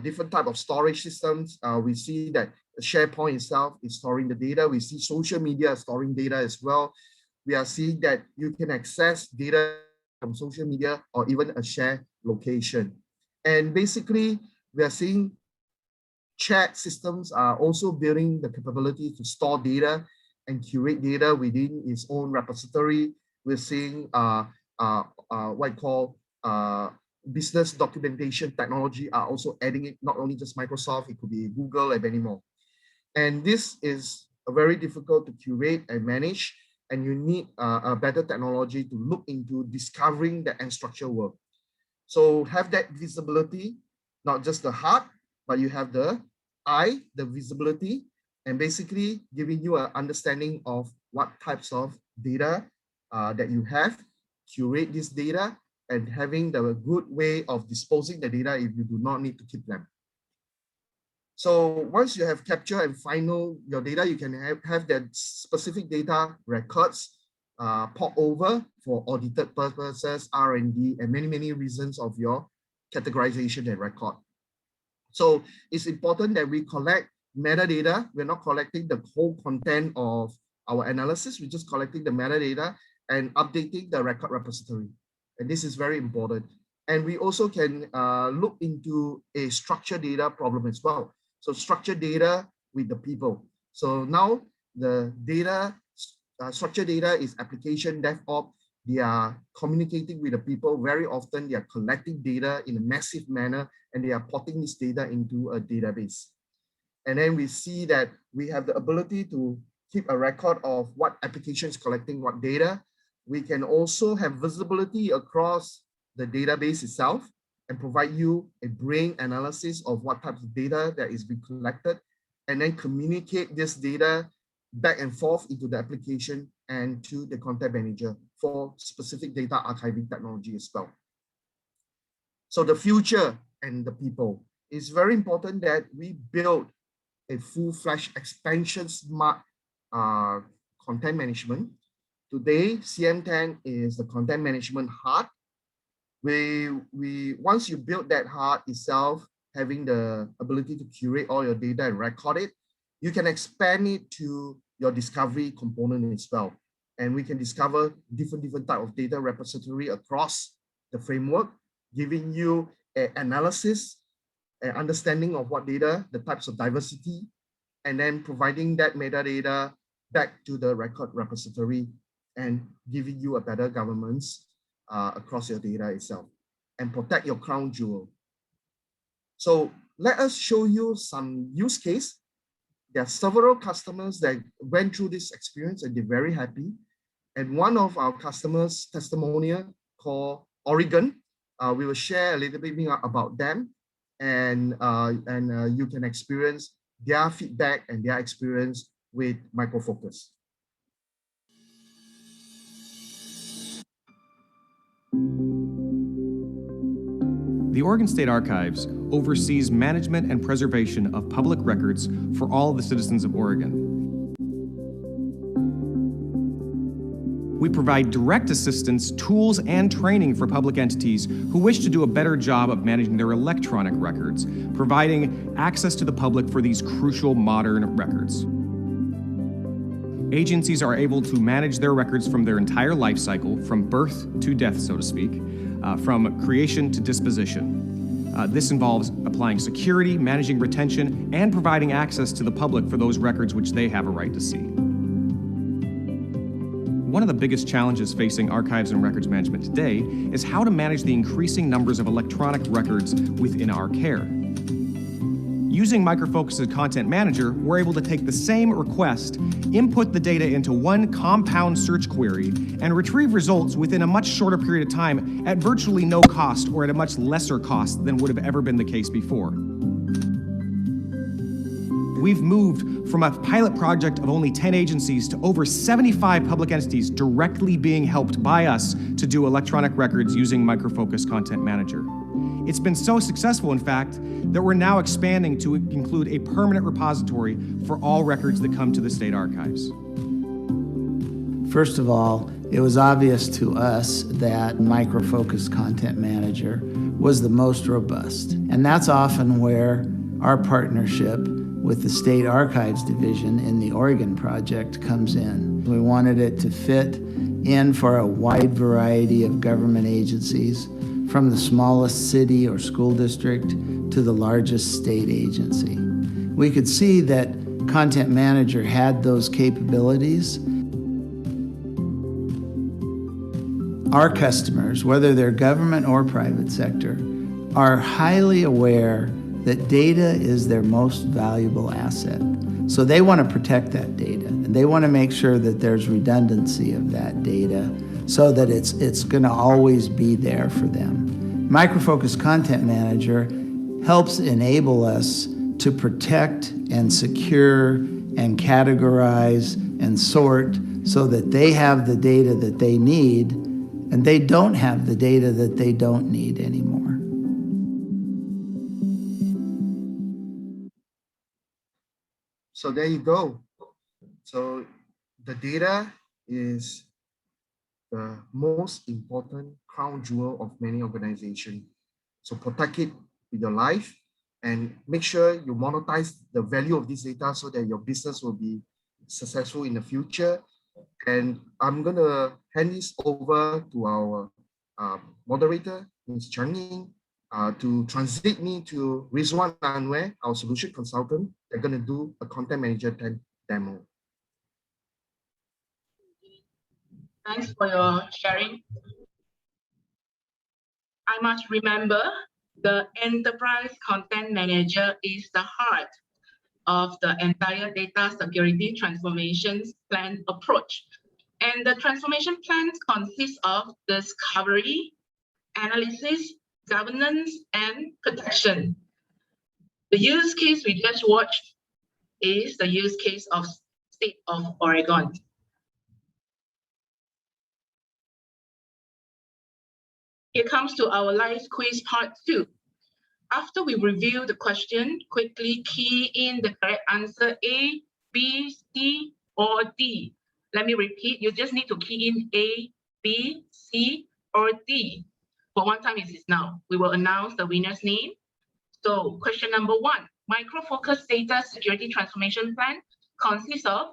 S2: different type of storage systems. We see that SharePoint itself is storing the data. We see social media storing data as well. We are seeing that you can access data from social media or even a shared location. And basically, we are seeing chat systems are also building the capability to store data and curate data within its own repository. We're seeing what I call business documentation technology are also adding it, not only just Microsoft, it could be Google and many more. And this is very difficult to curate and manage, and you need a better technology to look into discovering the unstructured world. So have that visibility, not just the heart, but you have the eye, the visibility, and basically giving you an understanding of what types of data that you have, curate this data, and having the good way of disposing the data if you do not need to keep them. So once you have captured and final your data, you can have that specific data records port over for audited purposes, R&D, and many reasons of your categorization and record. So it's important that we collect metadata. We're not collecting the whole content of our analysis. We're just collecting the metadata and updating the record repository. And this is very important. And we also can look into a structured data problem as well. So structured data with the people. So now the data, structured data is application DevOps. They are communicating with the people. Very often they are collecting data in a massive manner and they are porting this data into a database. And then we see that we have the ability to keep a record of what applications collecting what data. We can also have visibility across the database itself and provide you a brain analysis of what types of data that is being collected, and then communicate this data back and forth into the application and to the content manager for specific data archiving technology as well. So the future and the people, it's very important that we build a full-fledged expansion smart content management. Today, CM10 is the content management heart. Once you build that heart itself, having the ability to curate all your data and record it, you can expand it to your discovery component as well. And we can discover different type of data repository across the framework, giving you an analysis, an understanding of what data, the types of diversity, and then providing that metadata back to the record repository and giving you a better governance across your data itself and protect your crown jewel. So let us show you some use case. There are several customers that went through this experience and they're very happy. And one of our customers' testimonial called Oregon, we will share a little bit about them, and you can experience their feedback and their experience with Micro Focus.
S6: The Oregon State Archives oversees management and preservation of public records for all the citizens of Oregon. We provide direct assistance, tools, and training for public entities who wish to do a better job of managing their electronic records, providing access to the public for these crucial modern records. Agencies are able to manage their records from their entire life cycle, from birth to death, so to speak, from creation to disposition. This involves applying security, managing retention, and providing access to the public for those records which they have a right to see. One of the biggest challenges facing archives and records management today is how to manage the increasing numbers of electronic records within our care. Using Micro Focus's Content Manager, we're able to take the same request, input the data into one compound search query, and retrieve results within a much shorter period of time at virtually no cost or at a much lesser cost than would have ever been the case before. We've moved from a pilot project of only 10 agencies to over 75 public entities directly being helped by us to do electronic records using Micro Focus Content Manager. It's been so successful, in fact, that we're now expanding to include a permanent repository for all records that come to the state archives.
S7: First of all, it was obvious to us that Micro Focus Content Manager was the most robust. And that's often where our partnership with the State Archives Division in the Oregon project comes in. We wanted it to fit in for a wide variety of government agencies, from the smallest city or school district to the largest state agency. We could see that Content Manager had those capabilities. Our customers, whether they're government or private sector, are highly aware that data is their most valuable asset. So they want to protect that data, and they want to make sure that there's redundancy of that data so that it's going to always be there for them. Micro Focus Content Manager helps enable us to protect and secure and categorize and sort so that they have the data that they need and they don't have the data that they don't need anymore.
S2: So there you go. So the data is the most important crown jewel of many organizations. So protect it with your life and make sure you monetize the value of this data so that your business will be successful in the future. And I'm going to hand this over to our moderator, Ms. Chang Ying, to translate me to Rizwan Anwar, our solution consultant. They're going to do a Content Manager 10 demo.
S1: Thanks for your sharing. I must remember the enterprise content manager is the heart. of the entire data security transformations plan approach. And the transformation plans consist of discovery, analysis, governance, and protection. The use case we just watched is the use case of state of Oregon. Here comes to our live quiz part 2. After we review the question, quickly key in the correct answer A, B, C, or D. Let me repeat, you just need to key in A, B, C, or D. For one time, it is now. We will announce the winner's name. So question number 1, Micro Focus Data Security Transformation Plan consists of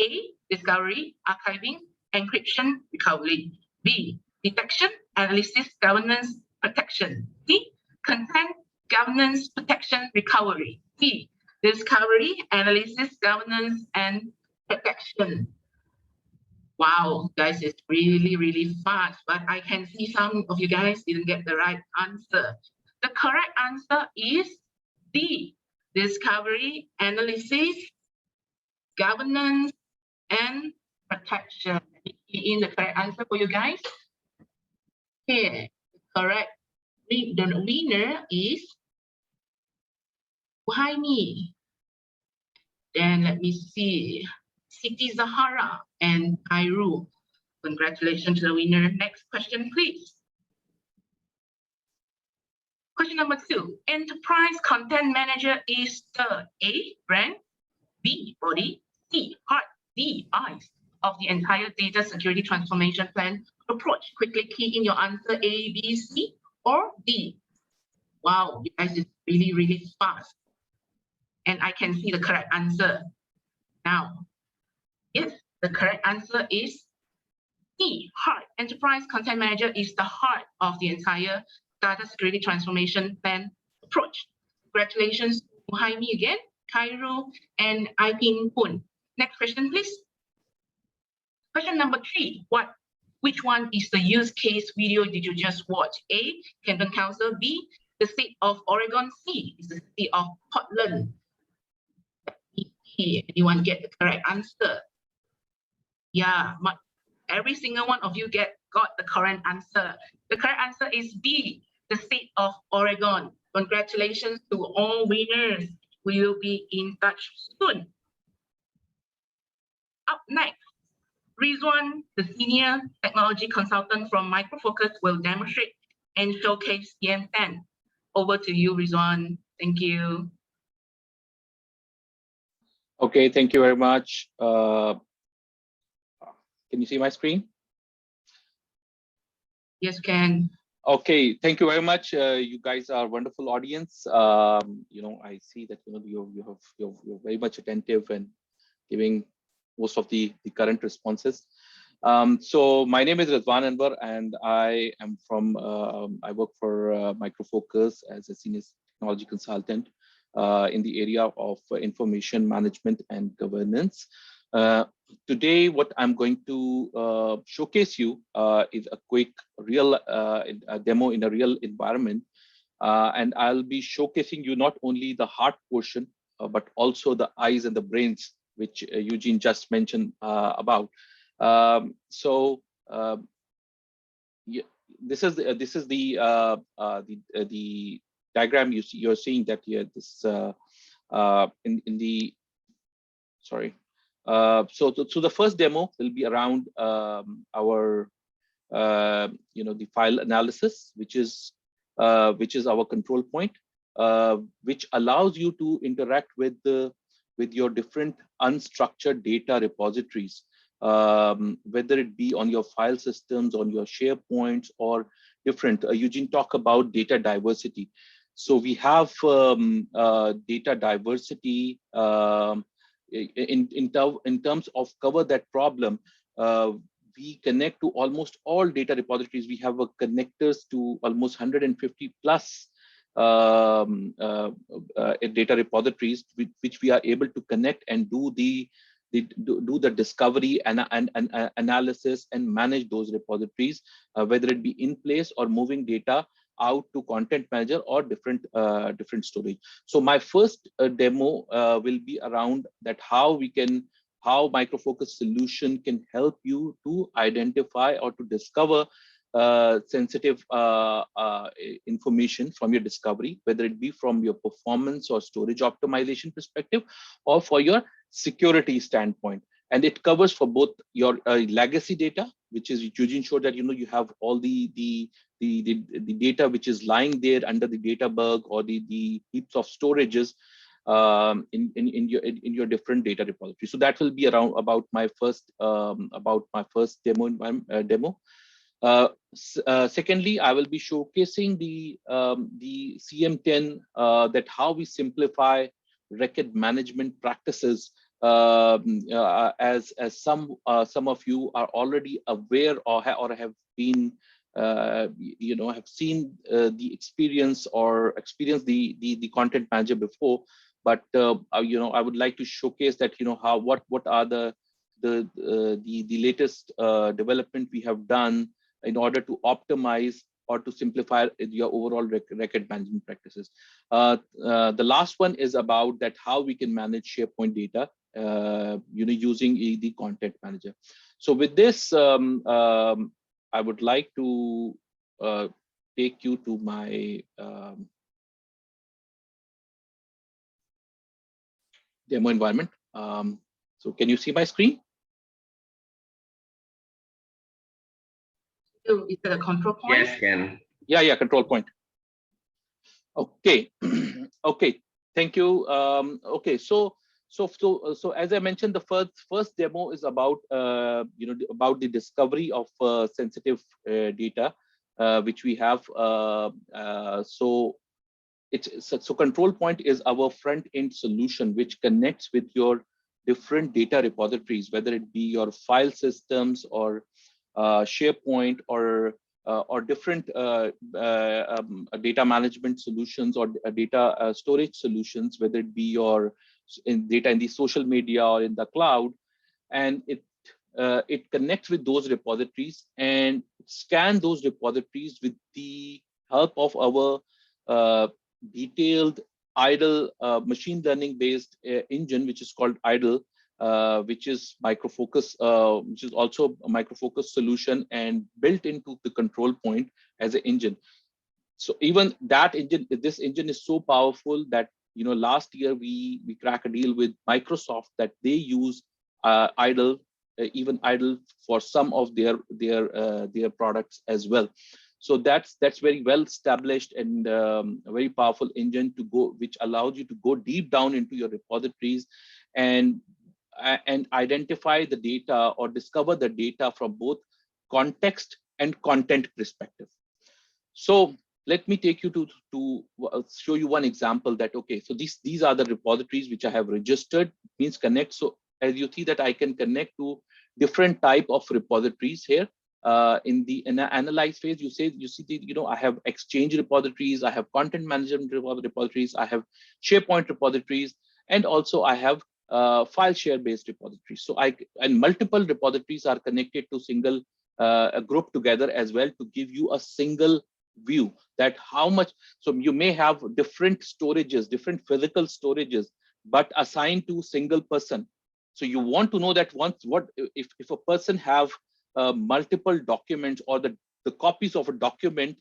S1: A, discovery, archiving, encryption, recovery. B, detection, analysis, governance, protection. C, content, governance, protection, recovery. D, discovery, analysis, governance, and protection. Wow, guys, it's really, really fast, but I can see some of you guys didn't get the right answer. The correct answer is D, discovery, analysis, governance, and protection. In the correct answer for you guys. Here, correct. The winner is Why me? Then let me see. Siti Zahara and Kairu. Congratulations to the winner. Next question, please. Question number 2. Enterprise Content Manager is the A, brand, B, body, C, heart, D, eyes of the entire data security transformation plan approach. Quickly key in your answer A, B, C, or D. Wow, you guys is really, really fast. And I can see the correct answer now. Yes, the correct answer is C, heart. Enterprise Content Manager is the heart of the entire data security transformation plan approach. Congratulations to Jaime again, Cairo, and Aiping Pun. Next question, please. Question number 3. Which one is the use case video did you just watch? A, Canton Council. B, the state of Oregon. C is the city of Portland. Anyone get the correct answer? Yeah, every single one of you got the correct answer. The correct answer is B, the state of Oregon. Congratulations to all winners. We will be in touch soon. Up next, Rizwan, the senior technology consultant from Micro Focus, will demonstrate and showcase CM10. Over to you, Rizwan. Thank you.
S8: Okay, thank you very much. Can you see my screen?
S1: Yes, can.
S8: Okay, thank you very much. You guys are a wonderful audience. I see that you're very much attentive and giving most of the current responses. So my name is Rizwan Anwar, and I am from I work for Micro Focus as a senior technology consultant in the area of information management and governance. Today, what I'm going to showcase you is a quick real demo in a real environment. And I'll be showcasing you not only the heart portion, but also the eyes and the brains, which Eugene just mentioned about. This is the diagram you're seeing that here. This in the sorry. So the first demo will be around our the file analysis, which is our control point, which allows you to interact with your different unstructured data repositories, whether it be on your file systems, on your SharePoints, or different. Eugene talked about data diversity. So we have data diversity in terms of cover that problem. We connect to almost all data repositories. We have connectors to almost 150 plus data repositories, which we are able to connect and do the discovery and analysis and manage those repositories, whether it be in place or moving data out to content manager or different storage. So my first demo will be around that how Micro Focus solution can help you to identify or to discover sensitive information from your discovery, whether it be from your performance or storage optimization perspective, or for your security standpoint. And it covers for both your legacy data, which is to ensure that you have all the data which is lying there under the data bug or the heaps of storages in your different data repositories. So that will be about my first demo. Secondly, I will be showcasing the CM10 that how we simplify record management practices. As some of you are already aware or have been have seen the experience or experienced the content manager before, but I would like to showcase that what are the latest development we have done in order to optimize or to simplify your overall record management practices. The last one is about that how we can manage SharePoint data using the content manager. So with this, I would like to take you to my demo environment. So can you see my screen?
S1: Is that a control point?
S3: Yes, can.
S8: Yeah, control point. Okay, okay, thank you. Okay, so as I mentioned, the first demo is about about the discovery of sensitive data which we have. So control point is our front end solution which connects with your different data repositories, whether it be your file systems or SharePoint or different data management solutions or data storage solutions, whether it be your data in the social media or in the cloud, and it connects with those repositories and scan those repositories with the help of our detailed idle machine learning based engine, which is called idle, which is Micro Focus, which is also a Micro Focus solution and built into the control point as an engine. So even that engine, this engine is so powerful that last year we cracked a deal with Microsoft that they use idle, even idle for some of their products as well. So that's very well established and a very powerful engine to go, which allows you to go deep down into your repositories and identify the data or discover the data from both context and content perspective. So let me take you to show you one example that, okay, so these are the repositories which I have registered, means connect. So as you see that I can connect to different type of repositories here. In the analyze phase, you see I have Exchange repositories, I have content management repositories, I have SharePoint repositories, and also I have file share based repositories. So and multiple repositories are connected to single group together as well to give you a single view that how much. So you may have different storages, different physical storages, but assigned to single person. So you want to know that if a person have multiple documents or the copies of a document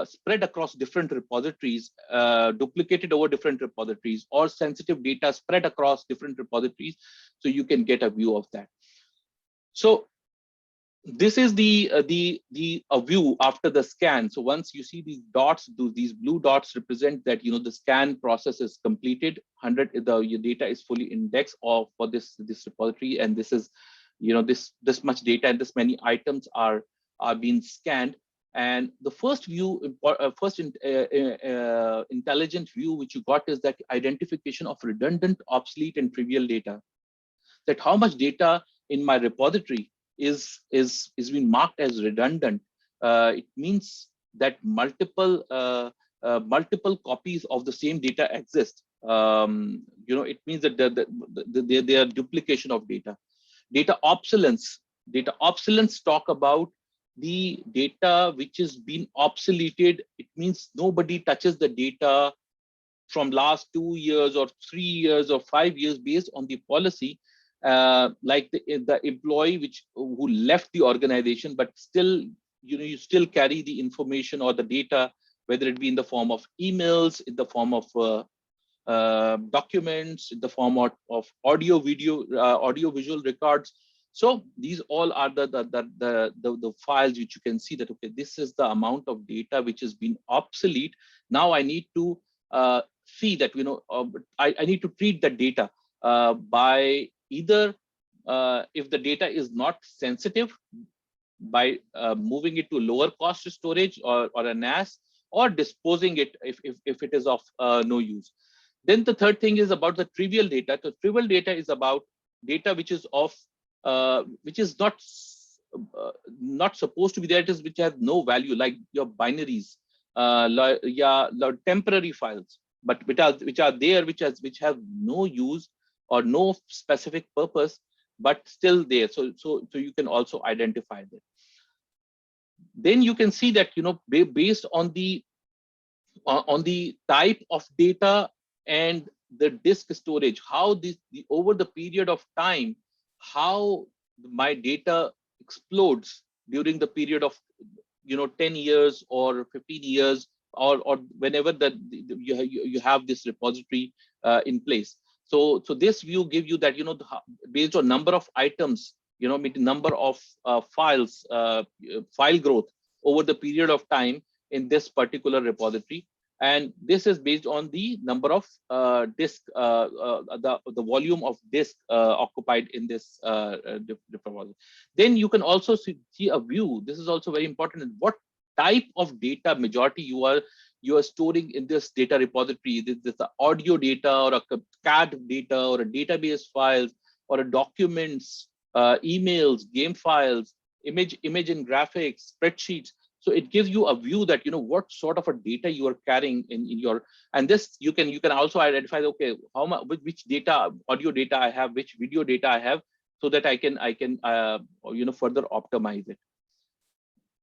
S8: spread across different repositories, duplicated over different repositories, or sensitive data spread across different repositories, so you can get a view of that. So this is the view after the scan. So once you see these dots, these blue dots represent that the scan process is completed. Your data is fully indexed for this repository, and this is this much data and this many items are being scanned. And the first view, intelligent view which you got is that identification of redundant, obsolete, and trivial data. That how much data in my repository is being marked as redundant. It means that multiple copies of the same data exist. It means that they are duplication of data. Data obsolescence talk about the data which is been obsoleted. It means nobody touches the data from last 2 years or 3 years or 5 years based on the policy, like the employee who left the organization, but still, you still carry the information or the data, whether it be in the form of emails, in the form of documents, in the form of audio, video, audio, visual records. So these all are the files which you can see that, okay, this is the amount of data which has been obsolete. Now I need to see that, I need to treat the data by either, if the data is not sensitive, by moving it to lower cost storage or a NAS, or disposing it if it is of no use. Then the third thing is about the trivial data. So trivial data is about data which is which is not supposed to be there. It is which has no value, like your binaries, temporary files, but which are there, which have no use or no specific purpose, but still there. So you can also identify that. Then you can see that, based on the type of data and the disk storage, how over the period of time, how my data explodes during the period of 10 years or 15 years, or whenever that you have this repository in place. So this view gives you that, based on number of items, number of files, file growth over the period of time in this particular repository. And this is based on the number of disk, the volume of disk occupied in this repository. Then you can also see a view. This is also very important. What type of data majority you are storing in this data repository? This is the audio data, or a CAD data, or a database files, or a documents, emails, game files, image and graphics, spreadsheets. So it gives you a view that, what sort of a data you are carrying in your, and this you can also identify, okay, how much, which data, audio data I have, which video data I have, so that I can further optimize it.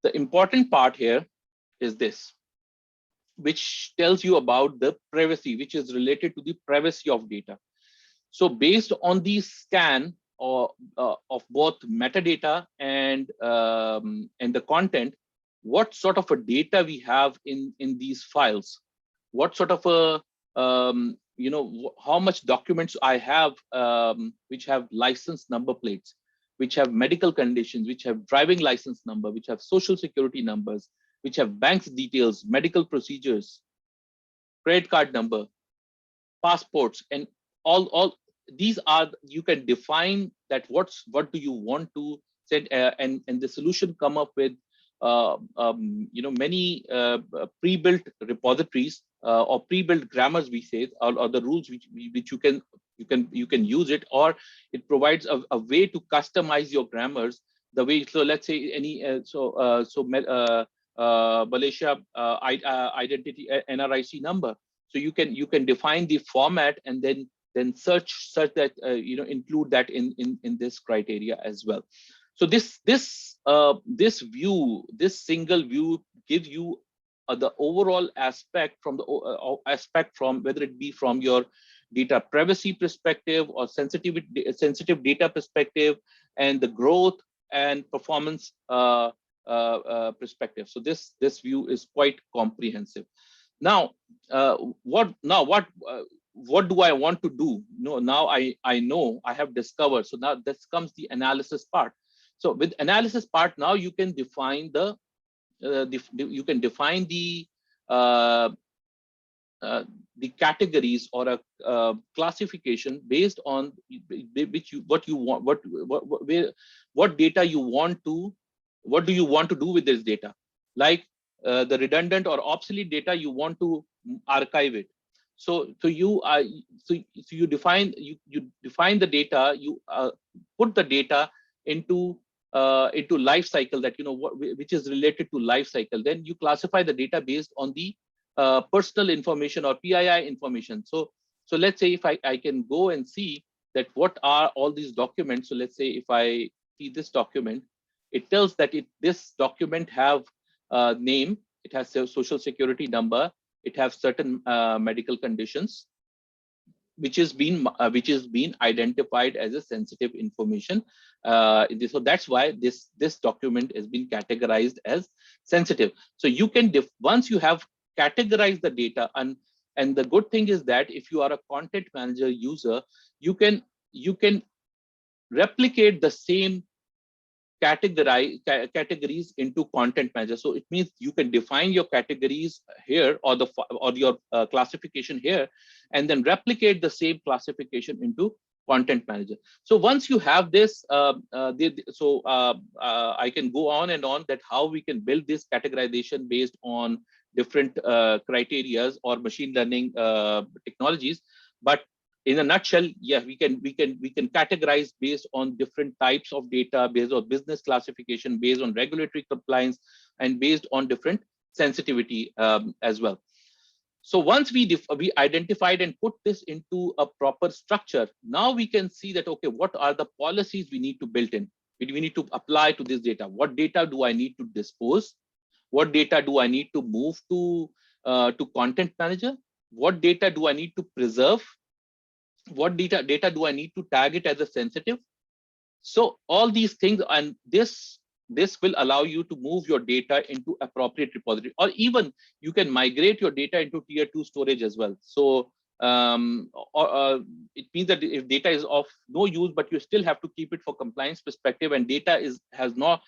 S8: The important part here is this, which tells you about the privacy, which is related to the privacy of data. So based on the scan of both metadata and the content, what sort of a data we have in these files, what sort of a how much documents I have which have license number plates, which have medical conditions, which have driving license number, which have social security numbers, which have banks details, medical procedures, credit card number, passports, and all these are, you can define that what do you want to send, and the solution come up with many pre-built repositories or pre-built grammars, we say, or the rules which you can use it, or it provides a way to customize your grammars the way. So let's say any Malaysia identity NRIC number. So you can define the format and then search that include that in this criteria as well. So this view, this single view, gives you the overall aspect from whether it be from your data privacy perspective or sensitive data perspective, and the growth and performance perspective. So this view is quite comprehensive. Now, what do I want to do? Now I know, I have discovered. So now this comes the analysis part. So with analysis part, now you can define the categories or a classification based on what data you want to, what do you want to do with this data? Like the redundant or obsolete data, you want to archive it. So you define the data, you put the data into life cycle, that which is related to life cycle. Then you classify the data based on the personal information or PII information. So let's say if I can go and see that what are all these documents. So let's say if I see this document, It tells that this document have a name, it has a social security number, it has certain medical conditions, which is being identified as a sensitive information. So that's why this document has been categorized as sensitive. So you can once you have categorized the data, and the good thing is that if you are a content manager user, you can replicate the same categories into content manager. So it means you can define your categories here, or your classification here, and then replicate the same classification into content manager. So once you have this, I can go on and on that how we can build this categorization based on different criterias or machine learning technologies. But in a nutshell, yeah, we can categorize based on different types of data, based on business classification, based on regulatory compliance, and based on different sensitivity as well. So once we identified and put this into a proper structure, now we can see that, okay, what are the policies we need to build in? We need to apply to this data. What data do I need to dispose? What data do I need to move to content manager? What data do I need to preserve? What data do I need to tag it as a sensitive? So all these things, and this will allow you to move your data into appropriate repository, or even you can migrate your data into tier 2 storage as well. So it means that if data is of no use, but you still have to keep it for compliance perspective, and data has no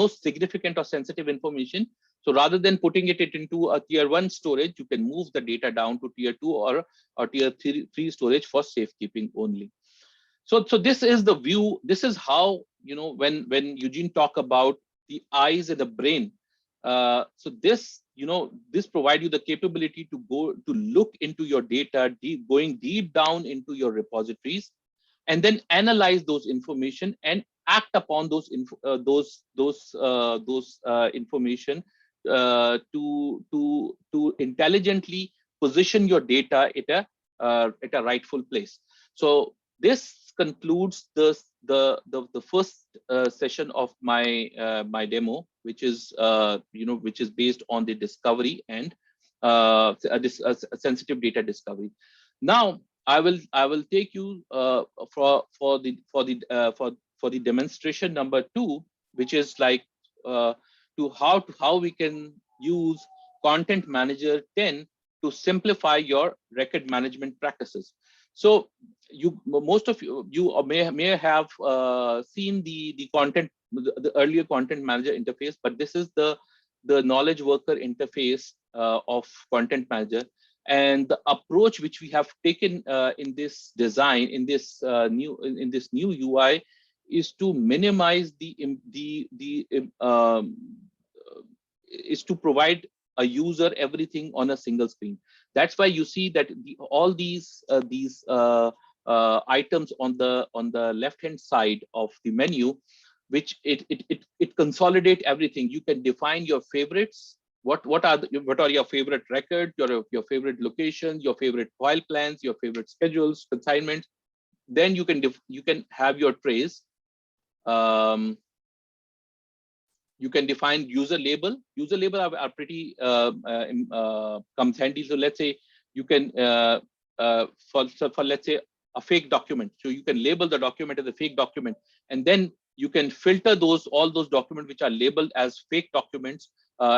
S8: significant or sensitive information. So rather than putting it into a tier 1 storage, you can move the data down to tier 2 or tier 3 storage for safekeeping only. So this is the view. This is how, when Eugene talk about the eyes and the brain. So this provide you the capability to look into your data, going deep down into your repositories, and then analyze those information and act upon those information to intelligently position your data at a rightful place. So this concludes the first session of my my demo, which is based on the discovery and sensitive data discovery. Now I will take you for the demonstration number 2, which is like to how we can use Content Manager 10 to simplify your record management practices. So most of you may have seen the earlier Content Manager interface, but this is the knowledge worker interface of Content Manager. And the approach which we have taken in this design, in this new UI, is to minimize is to provide a user everything on a single screen. That's why you see that all these items on the left hand side of the menu, which it consolidate everything. You can define your favorites. What are your favorite records, your favorite locations, your favorite file plans, your favorite schedules, consignments. Then you can have your trays. You can define user label. User label are pretty comes handy. So let's say you can for let's say a fake document. So you can label the document as a fake document, and then you can filter all those documents which are labeled as fake documents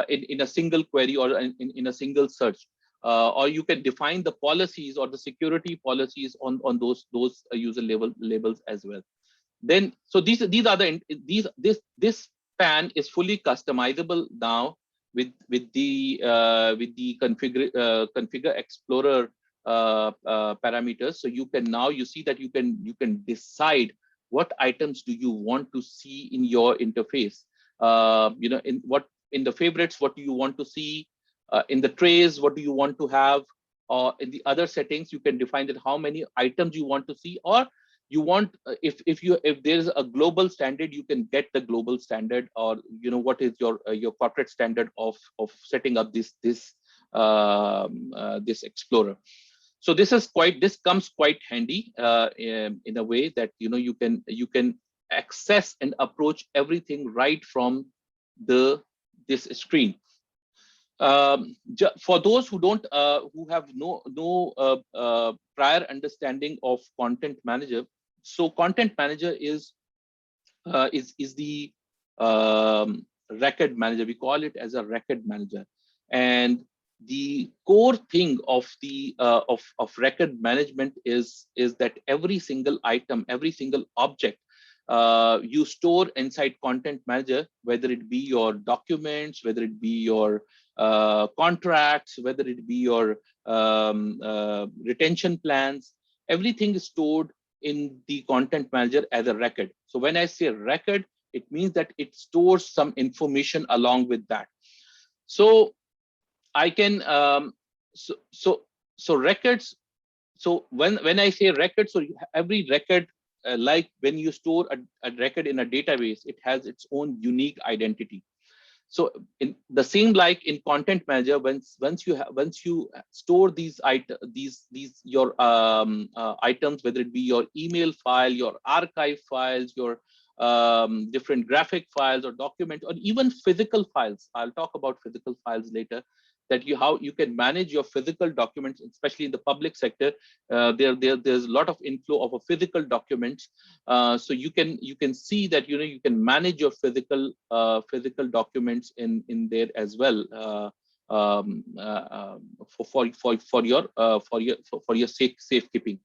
S8: in a single query or in a single search. Or you can define the policies or the security policies on those user labels as well. Then so these are this pan is fully customizable now with the configure explorer parameters. So you see that you can decide what items do you want to see in your interface. In the favorites, what do you want to see? In the trays, what do you want to have? Or in the other settings, you can define that how many items you want to see, or you want if there's a global standard, you can get the global standard, or what is your corporate standard of setting up this explorer. So this comes quite handy in a way that you can access and approach everything right from this screen. For those who don't, who have no prior understanding of Content Manager, so Content Manager is the record manager. We call it as a record manager, and the core thing of the of record management is that every single item, every single object you store inside Content Manager, whether it be your documents, whether it be your contracts, whether it be your retention plans, everything is stored in the Content Manager as a record. So when I say record, it means that it stores some information along with that. So I can so records. So when I say record, so every record, like when you store a record in a database, it has its own unique identity. So in the same, like in Content Manager, once you store these your items, whether it be your email file, your archive files, your different graphic files or documents, or even physical files. I'll talk about physical files later. That how you can manage your physical documents, especially in the public sector. There's a lot of inflow of a physical documents. So you can see that you can manage your physical documents in there as well, for your safekeeping.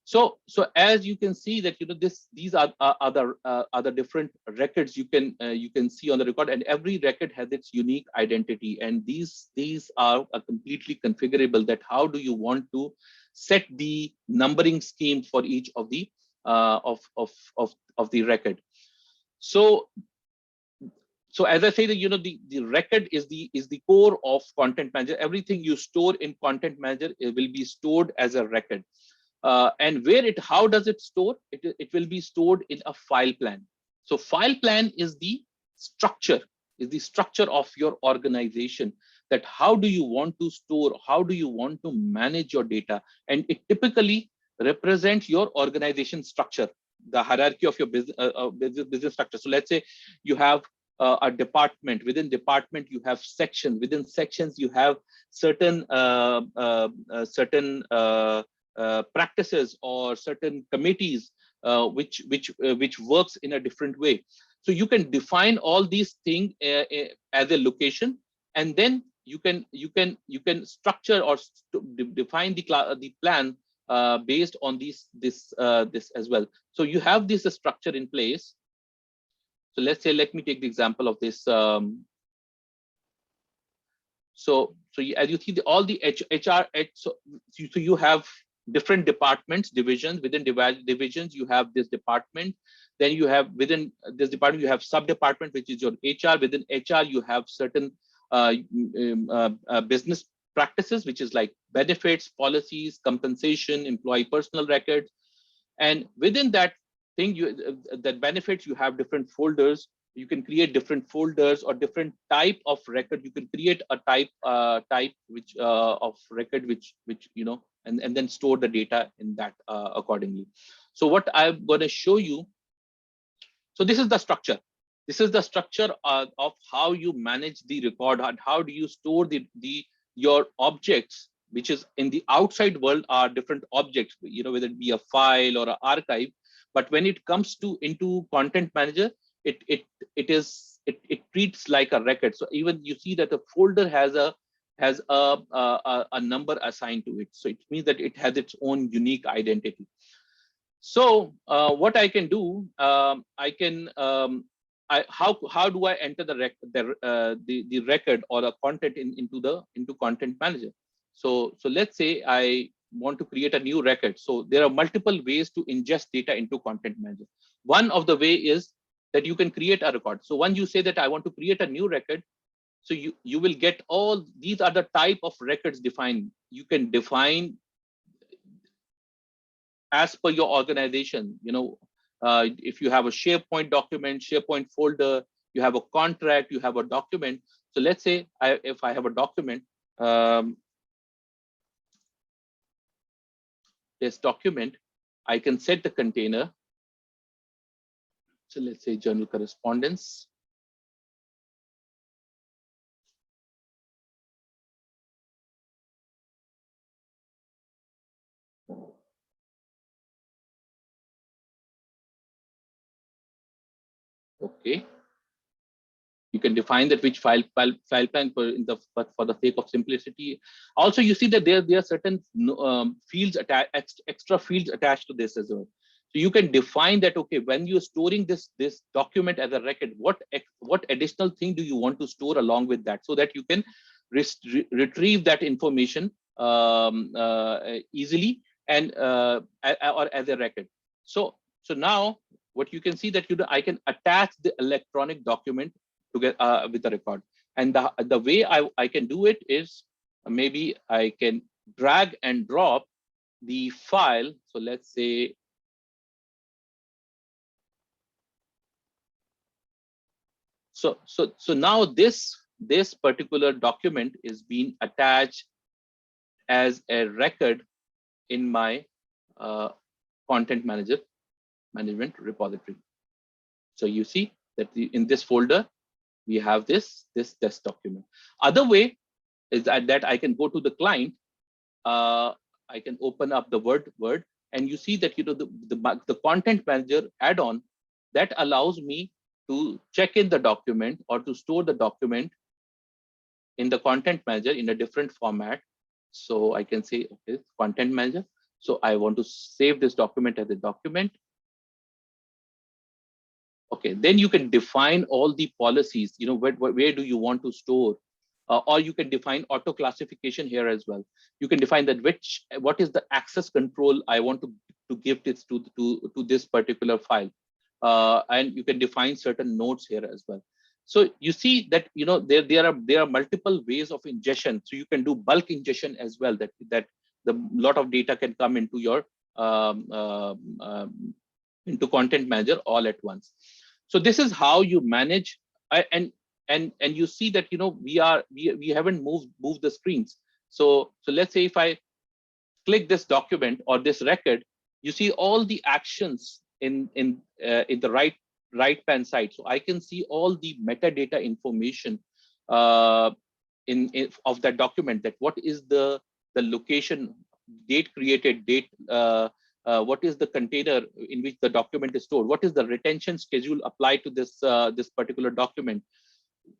S8: So as you can see that these are other different records you can see on the record, and every record has its unique identity, and these are completely configurable. That how do you want to set the numbering scheme for each of the of the record. So as I say that the record is the core of Content Manager. Everything you store in Content Manager, it will be stored as a record. And how does it store? It will be stored in a file plan. So file plan is the structure of your organization. That how do you want to store, how do you want to manage your data, and it typically represents your organization structure, the hierarchy of your business structure. So let's say you have a department. Within department you have section. Within sections you have certain practices or certain committees which works in a different way. So you can define all these things as a location, and then you can structure or define the plan based on this as well. So you have this structure in place. So let me take the example of this. So as you see, all the HR, so you have different departments, divisions. Within divisions, you have this department. Then you have within this department, you have sub-department, which is your HR. Within HR, you have certain business practices, which is like benefits, policies, compensation, employee personal records. And within that thing, that benefits, you have different folders. You can create different folders or different type of record. You can create a type which of record which and then store the data in that accordingly. So what I'm going to show you. So this is the structure. This is the structure of how you manage the record, and how do you store your objects, which is in the outside world are different objects, whether it be a file or an archive. But when it comes into Content Manager, it treats like a record. So even you see that the folder has a number assigned to it. So it means that it has its own unique identity. So what I can do, I can how do I enter the record or the content into Content Manager? So let's say I want to create a new record. So there are multiple ways to ingest data into Content Manager. One of the way is that you can create a record. So when you say that I want to create a new record, so you will get all these are the type of records defined. You can define as per your organization. If you have a SharePoint document, SharePoint folder, you have a contract, you have a document. So let's say if I have a document, this document, I can set the container. So let's say journal correspondence. Okay. You can define that which file plan but for the sake of simplicity. Also, you see that there are certain fields attached, extra fields attached to this as well. So you can define that, okay, when you're storing this document as a record, what additional thing do you want to store along with that, so that you can retrieve that information easily and or as a record. So now what you can see that I can attach the electronic document to get with the record, and the way I can do it is maybe I can drag and drop the file. So let's say so now this particular document is being attached as a record in my content management repository. So you see that in this folder we have this document. Other way is that I can go to the client. I can open up the Word, and you see that the content manager add-on that allows me to check in the document or to store the document in the content manager in a different format. So I can say, okay, content manager. So I want to save this document as a document. Okay, then you can define all the policies, where do you want to store, or you can define auto classification here as well. You can define that what is the access control I want to give this to this particular file, and you can define certain nodes here as well. So you see that there are multiple ways of ingestion. So you can do bulk ingestion as well. That the lot of data can come into your into content manager all at once. So this is how you manage, and you see that we haven't moved the screens. So let's say if I click this document or this record, you see all the actions in the right hand side. So I can see all the metadata information of that document. That what is the location, date created, date. What is the container in which the document is stored? What is the retention schedule applied to this particular document?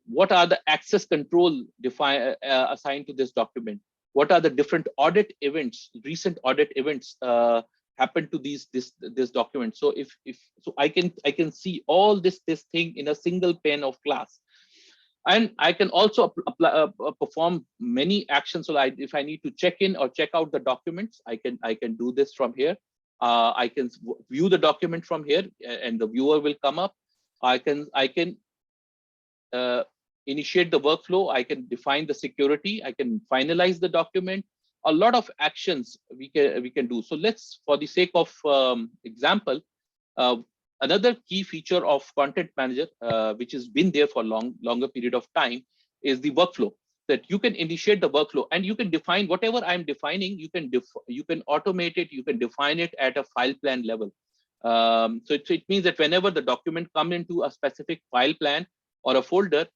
S8: What are the access control assigned to this document? What are the different audit events, recent audit events happen to this document? So so I can see all this thing in a single pane of glass. And I can also perform many actions. So if I need to check in or check out the documents, I can do this from here. I can view the document from here, and the viewer will come up. I can initiate the workflow. I can define the security. I can finalize the document. A lot of actions we can do. So let's, for the sake of example, another key feature of Content Manager, which has been there for longer period of time, is the workflow. That you can initiate the workflow and you can define whatever I'm defining. You can automate it. You can define it at a file plan level. So it means that whenever the document comes into a specific file plan or a folder,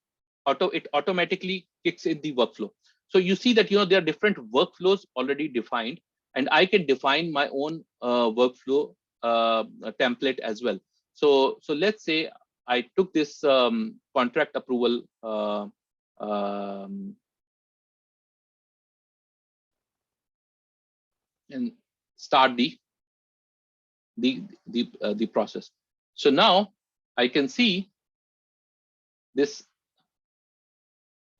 S8: it automatically kicks in the workflow. So you see that there are different workflows already defined, and I can define my own workflow template as well. So let's say I took this contract approval and start the process. So now I can see this.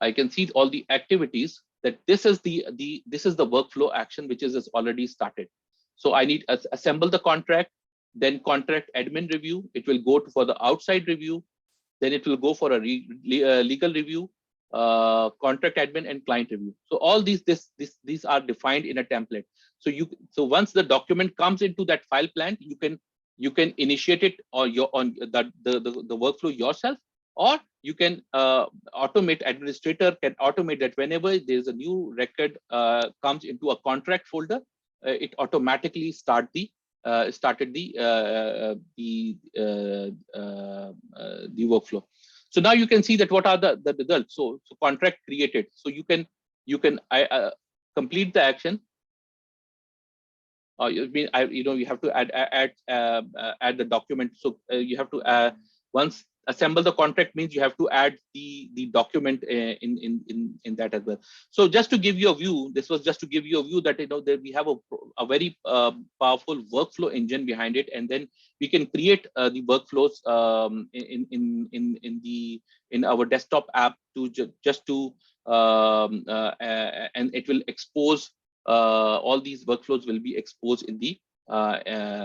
S8: I can see all the activities, that this is the workflow action which is already started. So I need to assemble the contract, then contract admin review. It will go for the outside review, then it will go for a legal review, contract admin, and client review. So all these are defined in a template. So once the document comes into that file plan, you can initiate it or the workflow yourself, or you can administrator can automate that. Whenever there's a new record comes into a contract folder, it automatically start the started the workflow. So now you can see that what are the results. So contract created. So you can complete the action. You have to add the document. So you have to once assemble the contract means you have to add the document in that as well. So just to give you a view, this was just to give you a view that that we have a very powerful workflow engine behind it, and then we can create the workflows in our desktop app to and it will expose all these workflows will be exposed in the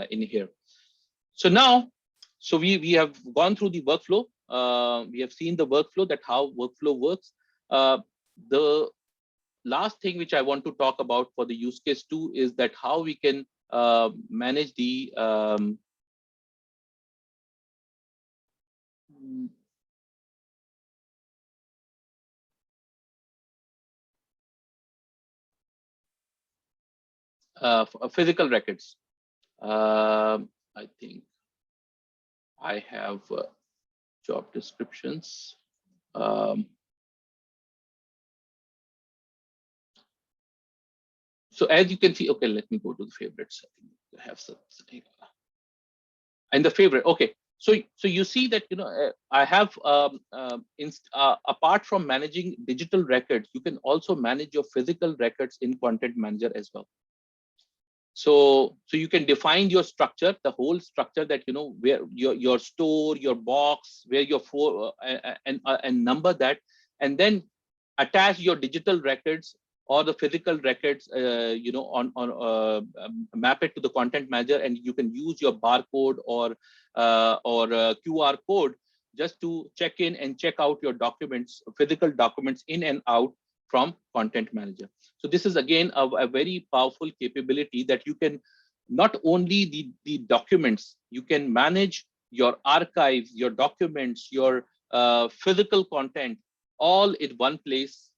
S8: in here. So now, so we have gone through the workflow. We have seen the workflow, that how workflow works. The last thing which I want to talk about for the use case 2 is that how we can manage the physical records. I think I have job descriptions. So as you can see, okay, let me go to the favorites. I think I have something. And the favorite, okay. So you see that I have apart from managing digital records, you can also manage your physical records in Content Manager as well. So you can define your structure, the whole structure, that where your store, your box, where your and number that, and then attach your digital records or the physical records, map it to the Content Manager, and you can use your barcode or QR code just to check in and check out your documents, physical documents in and out from Content Manager. So this is again a very powerful capability that you can not only the documents, you can manage your archives, your documents, your physical content all in one place,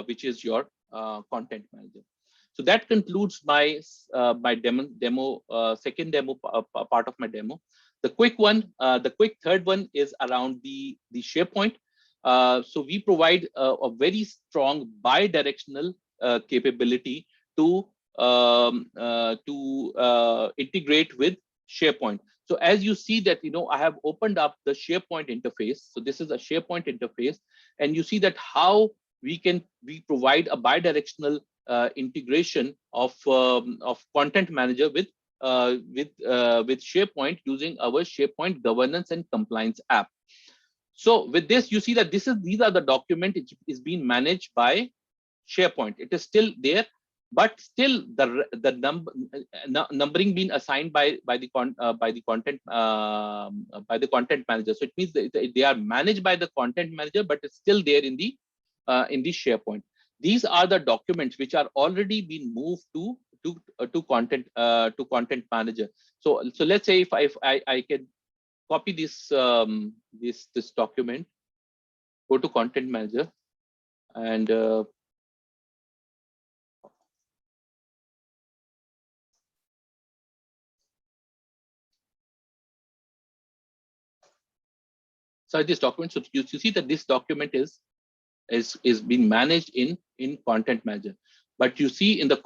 S8: which is your Content Manager. So that concludes my second demo part of my demo. The quick one, the quick third one is around the SharePoint. So we provide a very strong bi-directional capability to integrate with SharePoint. So as you see that, I have opened up the SharePoint interface. So this is a SharePoint interface, and you see that how we provide a bi-directional integration of Content Manager with SharePoint using our SharePoint governance and compliance app. So with this, you see that these are the documents. It is being managed by SharePoint. It is still there, but still the numbering being assigned by the Content Manager. So it means that they are managed by the Content Manager, but it's still there in the SharePoint. These are the documents which are already been moved to Content Manager. So let's say if I can copy this this document, go to Content Manager, and so this document. So you see that this document is being managed in Content Manager, but you see in the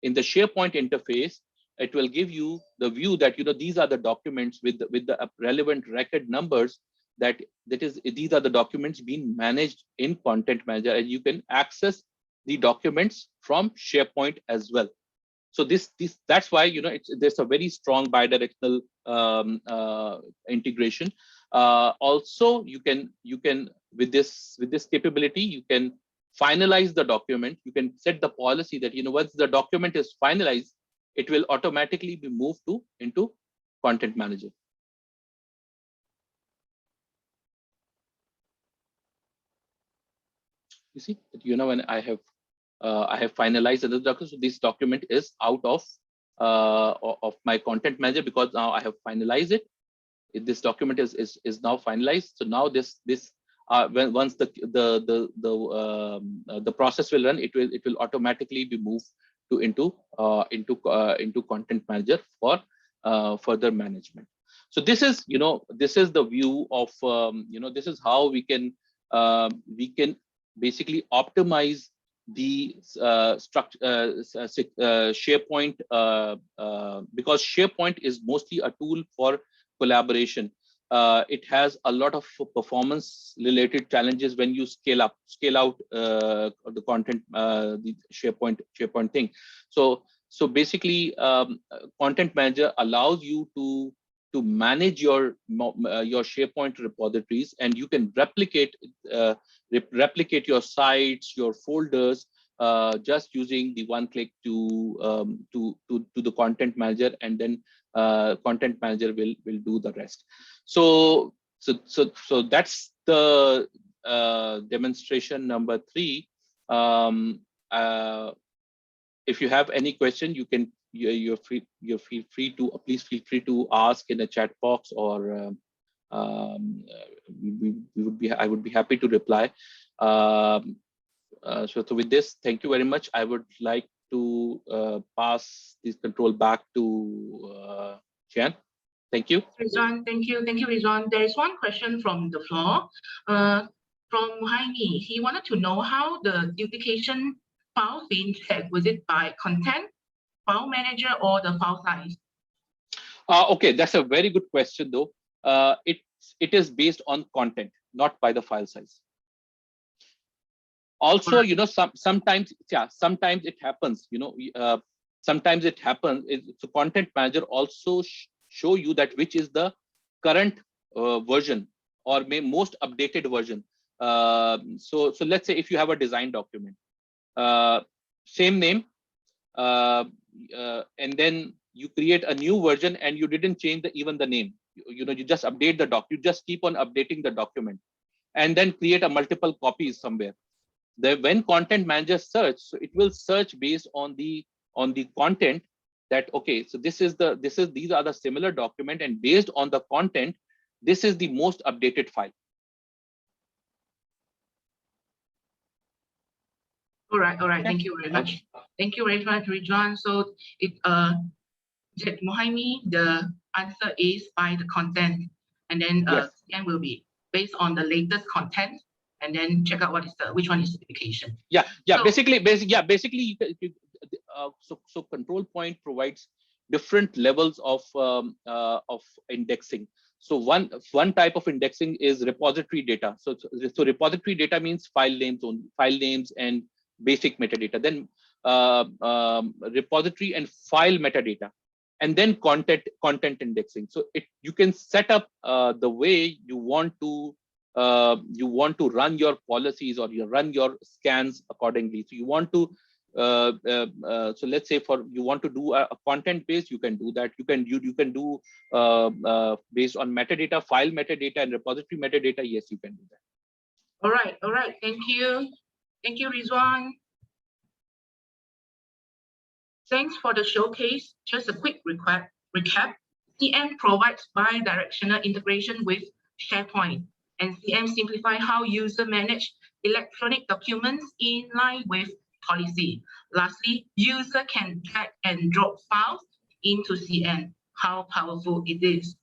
S8: SharePoint interface, it will give you the view that these are the documents with the relevant record numbers, these are the documents being managed in Content Manager, and you can access the documents from SharePoint as well. So that's why there's a very strong bidirectional integration. Also, you can with this capability, you can finalize the document. You can set the policy that once the document is finalized, it will automatically be moved into Content Manager. You see that when I have finalized the document, so this document is out of my Content Manager, because now I have finalized it. This document is now finalized. So now once the process will run, it will automatically be moved into Content Manager for further management. So this is the view of this is how we can basically optimize the SharePoint, because SharePoint is mostly a tool for collaboration. It has a lot of performance related challenges when you scale out the content, the SharePoint thing. So basically, Content Manager allows you to manage your SharePoint repositories, and you can replicate your sites, your folders, just using the one click to the Content Manager, and then Content Manager will do the rest. So that's the demonstration number 3. If you have any question, you can feel free to please feel free to ask in the chat box, or I would be happy to reply. So with this, thank you very much. I would like to pass this control back to Chen. Thank you.
S1: Rizwan, thank you, Rizwan. There is one question from the floor, from Muhaimi. He wanted to know how the duplication files being checked. Was it by content, file manager, or the file size?
S8: Okay, that's a very good question, though. It is based on content, not by the file size. Also, sometimes it happens. Sometimes it happens. So Content Manager also show you that which is the current version or most updated version. So let's say if you have a design document, same name, and then you create a new version and you didn't change even the name. You just update the doc. You just keep on updating the document, and then create a multiple copies somewhere. When Content Manager search, so it will search based on the content. That okay, so these are the similar document, and based on the content, this is the most updated file.
S1: All right. Thank you very much. Thank you very much, Rizwan. So Muhaimi, the answer is by the content, and then
S8: yes.
S1: Again will be based on the latest content, and then check out which one is certification.
S8: Yeah.
S1: So,
S8: basically, so Control Point provides different levels of indexing. So one type of indexing is repository data. So repository data means file names and basic metadata. Then repository and file metadata, and then content indexing. So you can set up the way you want to run your policies, or you run your scans accordingly. So you want to so let's say you want to do a content based, you can do that. You can do based on metadata, file metadata, and repository metadata. Yes, you can do that.
S1: All right. Thank you, Rizwan. Thanks for the showcase. Just a quick recap. CM provides bi-directional integration with SharePoint, and CM simplify how user manage electronic documents in line with policy. Lastly, user can drag and drop files into CM. How powerful it is.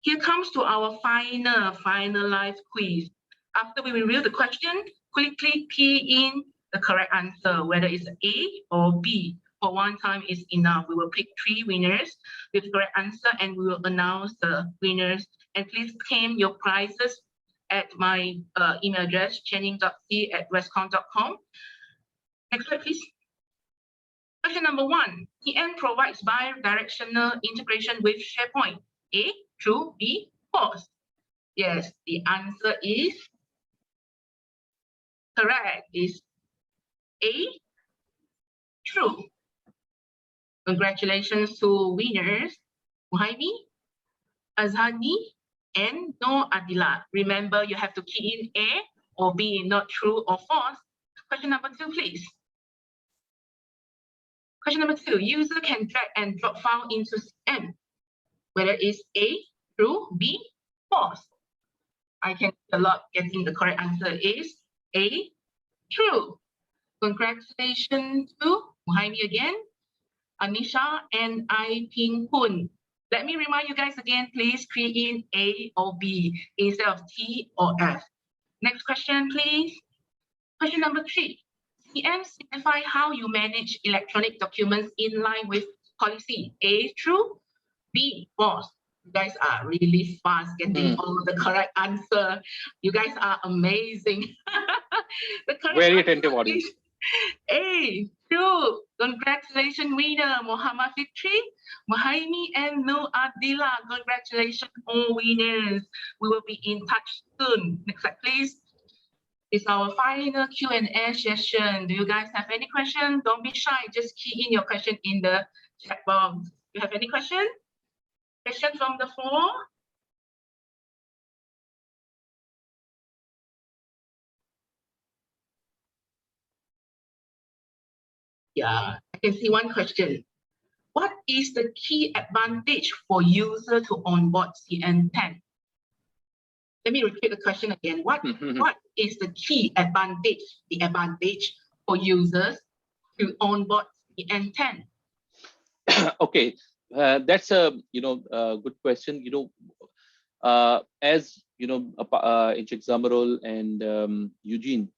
S1: Here comes to our finalized quiz. After we review the question, quickly key in the correct answer, whether it's A or B. For one time is enough. We will pick 3 winners with the correct answer, and we will announce the winners. And please claim your prizes at my email address, channing.c@westcon.com. Next slide, please. Question number 1. TN provides bi-directional integration with SharePoint. A, true, B, false. Yes, the answer is correct. Is A, true. Congratulations to winners, Muhaimi, Azhani, and No Adila. Remember, you have to key in A or B, not true or false. Question number 2, please. Question number 2, user can drag and drop file into CM. Whether it's A, true, B, false. I can see a lot getting the correct answer is A, true. Congratulations to Muhaimi again, Anisha and I Ping Kun. Let me remind you guys again, please key in A or B instead of T or F. Next question, please. Question number 3. CM simplify how you manage electronic documents in line with policy. A, true. B, false. You guys are really fast getting all the correct answer. You guys are amazing. The correct
S8: Very
S1: answer
S8: attentive audience.
S1: is A, true. Congratulations, winner Muhammad Fitri, Muhaimi, and No Adila. Congratulations, all winners. We will be in touch soon. Next slide, please. It's our final Q&A session. Do you guys have any questions? Don't be shy. Just key in your question in the chat box. You have any question? Question from the floor? Yeah, I can see one question. What is the key advantage for user to onboard CN10? Let me repeat the question again. What is the key advantage, for users to onboard CN10?
S8: Okay, that's a good question. As Inchik Zamarol and Eugene,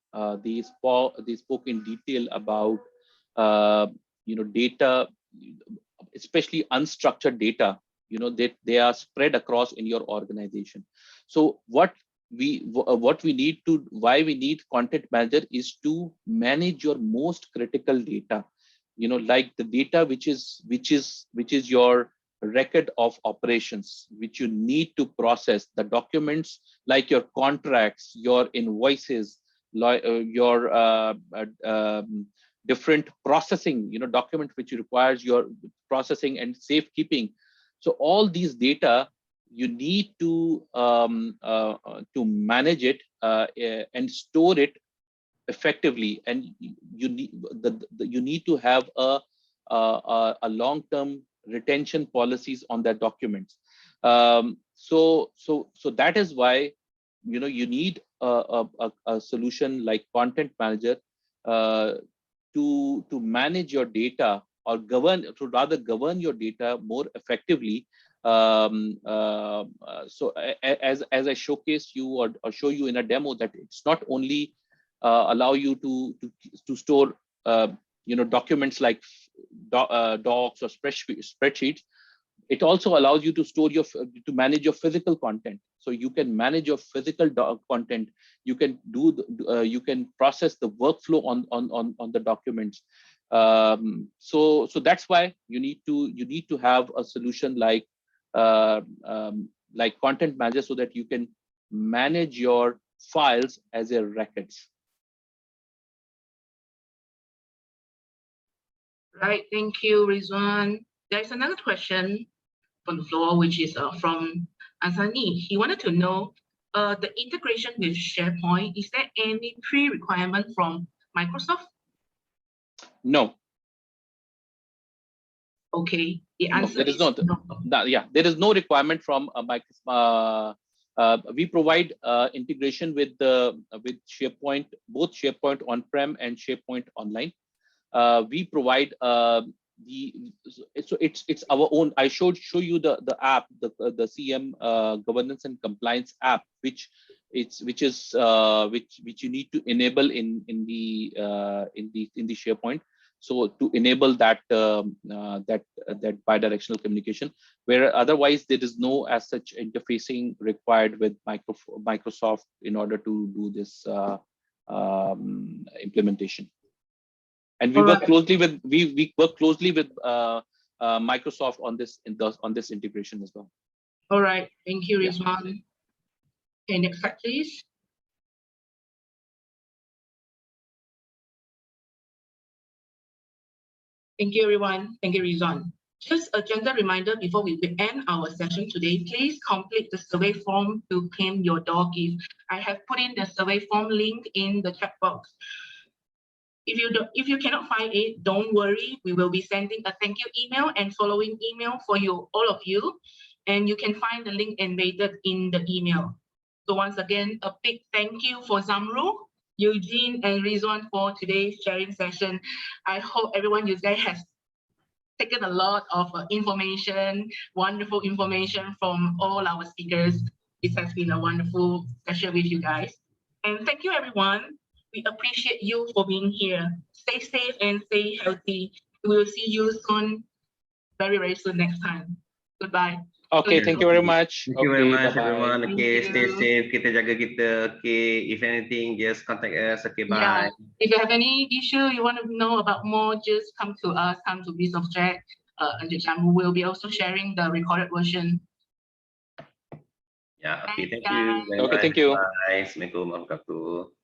S8: they spoke in detail about data, especially unstructured data. That they are spread across in your organization. So why we need content manager is to manage your most critical data. Like the data which is your record of operations, which you need to process, the documents like your contracts, your invoices, your different processing, document which requires your processing and safekeeping. So all these data, you need to manage it and store it effectively, and you need to have a long-term retention policies on that documents. So that is why you need a solution like content manager to manage your data, or govern your data more effectively. So as I showcase you or show you in a demo, that it's not only allow you to store documents like docs or spreadsheets. It also allows you to store to manage your physical content. So you can manage your physical content. You can you can process the workflow on the documents. So that's why you need to have a solution like content manager, so that you can manage your files as your records.
S1: Right, thank you, Rizwan. There's another question from the floor, which is from Azani. He wanted to know the integration with SharePoint. Is there any pre-requirement from Microsoft?
S8: No.
S1: Okay, the answer
S8: there is no. There is no requirement from Microsoft. We provide integration with SharePoint, both SharePoint on-prem and SharePoint online. We provide it's our own. I show you the app, the CM governance and compliance app, which you need to enable in the SharePoint. So to enable that bidirectional communication, where otherwise there is no as such interfacing required with Microsoft in order to do this implementation. And we work closely with Microsoft on this integration as well.
S1: All right, thank you, Rizwan. Okay, next slide, please. Thank you, everyone. Thank you, Rizwan. Just a gentle reminder before we end our session today, please complete the survey form to claim your dog gift. I have put in the survey form link in the chat box. If you cannot find it, don't worry. We will be sending a thank you email and following email for all of you. And you can find the link embedded in the email. So once again, a big thank you for Zamru, Eugene and Rizwan for today's sharing session. I hope everyone you guys has taken a lot of information, wonderful information from all our speakers. It has been a wonderful session with you guys. And thank you, everyone. We appreciate you for being here. Stay safe and stay healthy. We will see you soon, very, very soon next time. Goodbye.
S8: Okay, thank you very much.
S3: Thank you very much,
S8: bye-bye.
S3: everyone.
S1: Thank
S3: Okay, stay
S1: you.
S3: safe. Kita jaga kita. Okay, if anything, just contact us. Okay, bye.
S1: Yeah. If you have any issue you want to know about more, just come to us, come to this object. We will be also sharing the recorded version.
S3: Yeah, okay,
S1: Thanks,
S3: thank you.
S1: guys.
S8: Okay, thank you.
S3: Bye. Assalamualaikum warahmatullahi wabarakatuh.